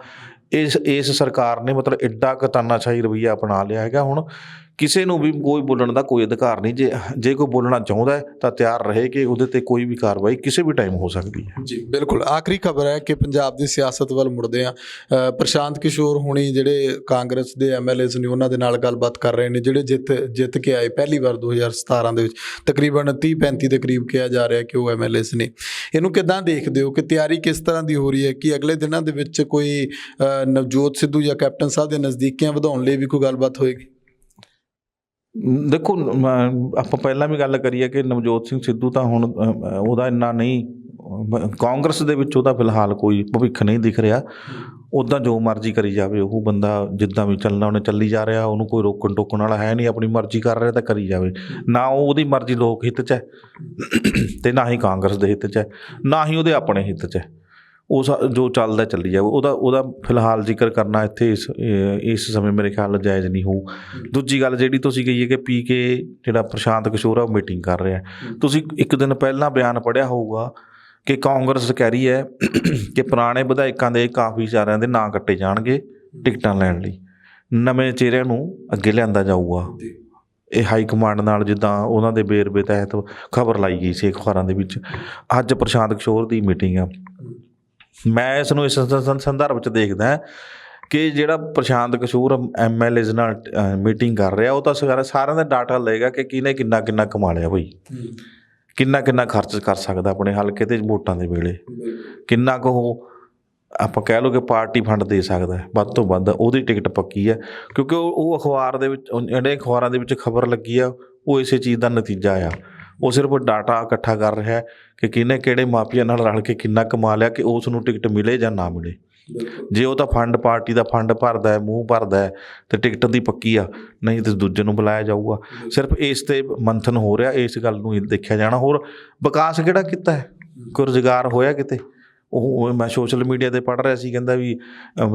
ਇਸ ਸਰਕਾਰ ਨੇ ਮਤਲਬ ਐਡਾ ਕੁ ਤਾਨਾਸ਼ਾਹੀ ਰਵੱਈਆ ਅਪਣਾ ਲਿਆ ਹੈਗਾ। ਹੁਣ ਕਿਸੇ ਨੂੰ ਵੀ ਕੋਈ ਬੋਲਣ ਦਾ ਕੋਈ ਅਧਿਕਾਰ ਨਹੀਂ। ਜੇ ਕੋਈ ਬੋਲਣਾ ਚਾਹੁੰਦਾ ਹੈ ਤਾਂ ਤਿਆਰ ਰਹੇ ਕਿ ਉਹਦੇ 'ਤੇ ਕੋਈ ਵੀ ਕਾਰਵਾਈ ਕਿਸੇ ਵੀ ਟਾਈਮ ਹੋ ਸਕਦੀ ਹੈ। ਜੀ ਬਿਲਕੁਲ। ਆਖਰੀ ਖਬਰ ਹੈ ਕਿ ਪੰਜਾਬ ਦੀ ਸਿਆਸਤ ਵੱਲ ਮੁੜਦੇ ਹਾਂ। ਪ੍ਰਸ਼ਾਂਤ ਕਿਸ਼ੋਰ ਹੁਣੀ ਜਿਹੜੇ ਕਾਂਗਰਸ ਦੇ MLAs ਨੇ ਉਹਨਾਂ ਦੇ ਨਾਲ ਗੱਲਬਾਤ ਕਰ ਰਹੇ ਨੇ, ਜਿਹੜੇ ਜਿੱਤ ਕੇ ਆਏ ਪਹਿਲੀ ਵਾਰ 2017 ਦੇ ਵਿੱਚ। ਤਕਰੀਬਨ 30-35 ਦੇ ਕਰੀਬ ਕਿਹਾ ਜਾ ਰਿਹਾ ਕਿ ਉਹ MLAs ਨੇ। ਇਹਨੂੰ ਕਿੱਦਾਂ ਦੇਖਦੇ ਹੋ ਕਿ ਤਿਆਰੀ ਕਿਸ ਤਰ੍ਹਾਂ ਦੀ ਹੋ ਰਹੀ ਹੈ ਕਿ ਅਗਲੇ ਦਿਨਾਂ ਦੇ ਵਿੱਚ ਕੋਈ ਨਵਜੋਤ ਸਿੱਧੂ ਜਾਂ ਕੈਪਟਨ ਸਾਹਿਬ ਦੇ ਨਜ਼ਦੀਕੀਆਂ ਵਧਾਉਣ ਲਈ ਵੀ ਕੋਈ ਗੱਲਬਾਤ ਹੋਏਗੀ? ਦੇਖੋ, ਆਪਾਂ ਪਹਿਲਾਂ ਵੀ ਗੱਲ ਕਰੀਏ ਕਿ ਨਵਜੋਤ ਸਿੰਘ ਸਿੱਧੂ ਤਾਂ ਹੁਣ ਉਹਦਾ ਇੰਨਾ ਨਹੀਂ, ਕਾਂਗਰਸ ਦੇ ਵਿੱਚ ਉਹਦਾ ਫਿਲਹਾਲ ਕੋਈ ਭਵਿੱਖ ਨਹੀਂ ਦਿਖ ਰਿਹਾ। ਉੱਦਾਂ ਜੋ ਮਰਜ਼ੀ ਕਰੀ ਜਾਵੇ, ਉਹ ਬੰਦਾ ਜਿੱਦਾਂ ਵੀ ਚੱਲਣਾ ਉਹਨੇ ਚੱਲੀ ਜਾ ਰਿਹਾ, ਉਹਨੂੰ ਕੋਈ ਰੋਕਣ ਟੋਕਣ ਵਾਲਾ ਹੈ ਨਹੀਂ। ਆਪਣੀ ਮਰਜ਼ੀ ਕਰ ਰਿਹਾ ਤਾਂ ਕਰੀ ਜਾਵੇ। ਨਾ ਉਹਦੀ ਮਰਜ਼ੀ ਲੋਕ ਹਿੱਤ 'ਚ ਹੈ ਅਤੇ ਨਾ ਹੀ ਕਾਂਗਰਸ ਦੇ ਹਿੱਤ 'ਚ ਹੈ, ਨਾ ਹੀ ਉਹਦੇ ਆਪਣੇ ਹਿੱਤ 'ਚ ਹੈ। ਉਹ ਜੋ ਚੱਲਦਾ ਚੱਲੀ ਜਾਵੇ। ਉਹਦਾ ਫਿਲਹਾਲ ਜ਼ਿਕਰ ਕਰਨਾ ਇੱਥੇ ਇਸ ਸਮੇਂ ਮੇਰੇ ਖਿਆਲ ਜਾਇਜ਼ ਨਹੀਂ ਹੋਊ। ਦੂਜੀ ਗੱਲ ਜਿਹੜੀ ਤੁਸੀਂ ਕਹੀਏ ਕਿ PK ਜਿਹੜਾ ਪ੍ਰਸ਼ਾਂਤ ਕਿਸ਼ੋਰ ਆ ਉਹ ਮੀਟਿੰਗ ਕਰ ਰਿਹਾ, ਤੁਸੀਂ ਇੱਕ ਦਿਨ ਪਹਿਲਾਂ ਬਿਆਨ ਪੜ੍ਹਿਆ ਹੋਊਗਾ ਕਿ ਕਾਂਗਰਸ ਕਹਿ ਰਹੀ ਹੈ ਕਿ ਪੁਰਾਣੇ ਵਿਧਾਇਕਾਂ ਦੇ ਕਾਫੀ ਸਾਰਿਆਂ ਦੇ ਨਾਂ ਕੱਟੇ ਜਾਣਗੇ ਟਿਕਟਾਂ ਲੈਣ ਲਈ, ਨਵੇਂ ਚਿਹਰਿਆਂ ਨੂੰ ਅੱਗੇ ਲਿਆਂਦਾ ਜਾਊਗਾ। ਇਹ ਹਾਈ ਕਮਾਂਡ ਨਾਲ ਜਿੱਦਾਂ ਉਹਨਾਂ ਦੇ ਵੇਰਵੇ ਤਹਿਤ ਖਬਰ ਲਾਈ ਗਈ ਸੀ ਅਖਬਾਰਾਂ ਦੇ ਵਿੱਚ। ਅੱਜ ਪ੍ਰਸ਼ਾਂਤ ਕਿਸ਼ੋਰ ਦੀ ਮੀਟਿੰਗ ਆ। ਮੈਂ ਇਸ ਨੂੰ ਇਸ ਸੰਦਰਭ 'ਚ ਦੇਖਦਾ ਕਿ ਜਿਹੜਾ ਪ੍ਰਸ਼ਾਂਤ ਕਿਸ਼ੋਰ MLAs ਨਾਲ ਮੀਟਿੰਗ ਕਰ ਰਿਹਾ, ਉਹ ਤਾਂ ਸਾਰਿਆਂ ਦਾ ਡਾਟਾ ਲਏਗਾ ਕਿ ਕਿਹਨੇ ਕਿੰਨਾ ਕਿੰਨਾ ਕਮਾ ਲਿਆ ਬਈ, ਕਿੰਨਾ ਕਿੰਨਾ ਖਰਚ ਕਰ ਸਕਦਾ ਆਪਣੇ ਹਲਕੇ 'ਤੇ ਵੋਟਾਂ ਦੇ ਵੇਲੇ, ਕਿੰਨਾ ਕੁ ਉਹ ਆਪਾਂ ਕਹਿ ਲਓ ਕਿ ਪਾਰਟੀ ਫੰਡ ਦੇ ਸਕਦਾ ਹੈ ਵੱਧ ਤੋਂ ਵੱਧ, ਉਹਦੀ ਟਿਕਟ ਪੱਕੀ ਹੈ। ਕਿਉਂਕਿ ਉਹ ਅਖਬਾਰ ਦੇ ਵਿੱਚ, ਜਿਹੜੇ ਅਖਬਾਰਾਂ ਦੇ ਵਿੱਚ ਖਬਰ ਲੱਗੀ ਆ, ਉਹ ਇਸੇ ਚੀਜ਼ ਦਾ ਨਤੀਜਾ ਆ। ਉਹ ਸਿਰਫ ਡਾਟਾ ਇਕੱਠਾ ਕਰ ਰਿਹਾ ਹੈ ਕਿ ਕਿਹਨੇ ਕਿਹੜੇ ਮਾਫੀਆ ਨਾਲ ਰਲ ਕੇ ਕਿੰਨਾ ਕਮਾ ਲਿਆ, ਕਿ ਉਸ ਨੂੰ ਟਿਕਟ ਮਿਲੇ ਜਾਂ ਨਾ ਮਿਲੇ। ਜੇ ਉਹ ਤਾਂ ਫੰਡ, ਪਾਰਟੀ ਦਾ ਫੰਡ ਭਰਦਾ ਹੈ, ਮੂੰਹ ਭਰਦਾ ਹੈ, ਤੇ ਟਿਕਟ ਦੀ ਪੱਕੀ ਆ, ਨਹੀਂ ਤੇ ਦੂਜੇ ਨੂੰ ਬੁਲਾਇਆ ਜਾਊਗਾ। ਸਿਰਫ ਇਸ 'ਤੇ ਮੰਥਨ ਹੋ ਰਿਹਾ, ਇਸ ਗੱਲ ਨੂੰ ਹੀ ਦੇਖਿਆ ਜਾਣਾ। ਹੋਰ ਵਿਕਾਸ ਕਿਹੜਾ ਕੀਤਾ ਹੈ? ਕੋਈ ਰੁਜ਼ਗਾਰ ਹੋਇਆ ਕਿਤੇ? ਉਹ ਮੈਂ ਸੋਸ਼ਲ ਮੀਡੀਆ 'ਤੇ ਪੜ੍ਹ ਰਿਹਾ ਸੀ, ਕਹਿੰਦਾ ਵੀ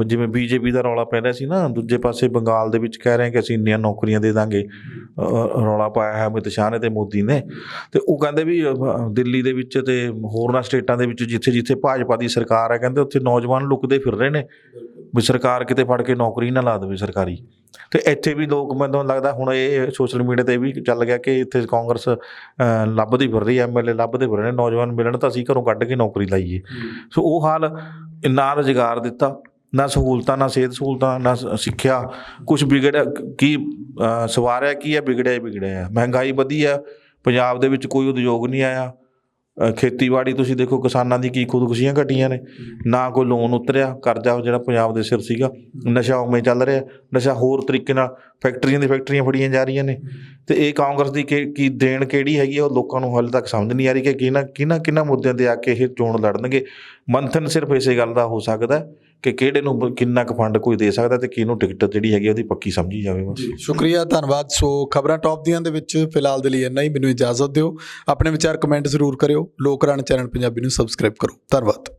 ਜਿਵੇਂ BJP ਦਾ ਰੌਲਾ ਪੈ ਰਿਹਾ ਸੀ ਨਾ, ਦੂਜੇ ਪਾਸੇ ਬੰਗਾਲ ਦੇ ਵਿੱਚ ਕਹਿ ਰਹੇ ਕਿ ਅਸੀਂ ਇੰਨੀਆਂ ਨੌਕਰੀਆਂ ਦੇ ਦਾਂਗੇ, ਰੌਲਾ ਪਾਇਆ ਹੈ ਅਮਿਤ ਸ਼ਾਹ ਨੇ ਅਤੇ ਮੋਦੀ ਨੇ। ਅਤੇ ਉਹ ਕਹਿੰਦੇ ਵੀ ਦਿੱਲੀ ਦੇ ਵਿੱਚ ਅਤੇ ਹੋਰਨਾਂ ਸਟੇਟਾਂ ਦੇ ਵਿੱਚ ਜਿੱਥੇ ਜਿੱਥੇ ਭਾਜਪਾ ਦੀ ਸਰਕਾਰ ਹੈ, ਕਹਿੰਦੇ ਉੱਥੇ ਨੌਜਵਾਨ ਲੁਕਦੇ ਫਿਰ ਰਹੇ ਨੇ ਵੀ ਸਰਕਾਰ ਕਿਤੇ ਫੜ ਕੇ ਨੌਕਰੀ ਨਾ ਲਾ ਦੇਵੇ ਸਰਕਾਰੀ। ਅਤੇ ਇੱਥੇ ਵੀ ਲੋਕ, ਮੈਨੂੰ ਲੱਗਦਾ ਹੁਣ ਇਹ ਸੋਸ਼ਲ ਮੀਡੀਆ 'ਤੇ ਵੀ ਚੱਲ ਗਿਆ ਕਿ ਇੱਥੇ ਕਾਂਗਰਸ ਲੱਭਦੀ ਫਿਰ ਰਹੀ, MLA ਲੱਭਦੇ ਫਿਰ ਰਹੇ ਨੇ, ਨੌਜਵਾਨ ਮਿਲਣ ਤਾਂ ਅਸੀਂ ਘਰੋਂ ਕੱਢ ਕੇ ਨੌਕਰੀ ਲਾਈਏ। ਸੋ ਉਹ ਹਾਲ, ਨਾ ਰੁਜ਼ਗਾਰ ਦਿੱਤਾ, ਨਾ ਸਹੂਲਤਾਂ, ਨਾ ਸਿਹਤ ਸਹੂਲਤਾਂ, ਨਾ ਸਿੱਖਿਆ, ਕੁਛ ਵਿਗੜਿਆ ਕੀ, ਸਵਾਰਿਆ ਕੀ ਹੈ? ਵਿਗੜਿਆ ਹੀ ਵਿਗੜਿਆ ਹੈ। ਮਹਿੰਗਾਈ ਵਧੀ ਹੈ, ਪੰਜਾਬ ਦੇ ਵਿੱਚ ਕੋਈ ਉਦਯੋਗ ਨਹੀਂ ਆਇਆ। ਖੇਤੀਬਾੜੀ ਤੁਸੀਂ ਦੇਖੋ, ਕਿਸਾਨਾਂ ਦੀ ਕੀ ਖੁਦਕੁਸ਼ੀਆਂ ਘਟੀਆਂ ਨੇ, ਨਾ ਕੋਈ ਲੋਨ ਉਤਰਿਆ, ਕਰਜ਼ਾ ਜਿਹੜਾ ਪੰਜਾਬ ਦੇ ਸਿਰ ਸੀਗਾ। ਨਸ਼ਾ ਉਵੇਂ ਚੱਲ ਰਿਹਾ, ਨਸ਼ਾ ਹੋਰ ਤਰੀਕੇ ਨਾਲ, ਫੈਕਟਰੀਆਂ ਦੀ ਫੈਕਟਰੀਆਂ ਫੜੀਆਂ ਜਾ ਰਹੀਆਂ ਨੇ। ਅਤੇ ਇਹ ਕਾਂਗਰਸ ਦੀ ਕੀ ਦੇਣ ਕਿਹੜੀ ਹੈਗੀ, ਉਹ ਲੋਕਾਂ ਨੂੰ ਹਾਲੇ ਤੱਕ ਸਮਝ ਨਹੀਂ ਆ ਰਹੀ ਕਿ ਕਿਹਨਾਂ ਮੁੱਦਿਆਂ 'ਤੇ ਆ ਕੇ ਇਹ ਚੋਣ ਲੜਨਗੇ। ਮੰਥਨ ਸਿਰਫ ਇਸੇ ਗੱਲ ਦਾ ਹੋ ਸਕਦਾ ਕਿ ਕਿਹੜੇ ਨੂੰ ਕਿੰਨਾ ਕੁ ਫੰਡ ਕੋਈ ਦੇ ਸਕਦਾ, ਅਤੇ ਕਿਹਨੂੰ ਟਿਕਟ ਜਿਹੜੀ ਹੈਗੀ ਉਹਦੀ ਪੱਕੀ ਸਮਝੀ ਜਾਵੇ। ਬਸ ਸ਼ੁਕਰੀਆ, ਧੰਨਵਾਦ। ਸੋ ਖਬਰਾਂ ਟੌਪ ਦੀਆਂ ਦੇ ਵਿੱਚ ਫਿਲਹਾਲ ਦੇ ਲਈ ਇੰਨਾ ਹੀ। ਮੈਨੂੰ ਇਜਾਜ਼ਤ ਦਿਓ। ਆਪਣੇ ਵਿਚਾਰ ਕਮੈਂਟ ਜ਼ਰੂਰ ਕਰਿਓ। ਲੋਕ ਰਾਣ ਚੈਨਲ ਪੰਜਾਬੀ ਨੂੰ ਸਬਸਕ੍ਰਾਈਬ ਕਰੋ। ਧੰਨਵਾਦ।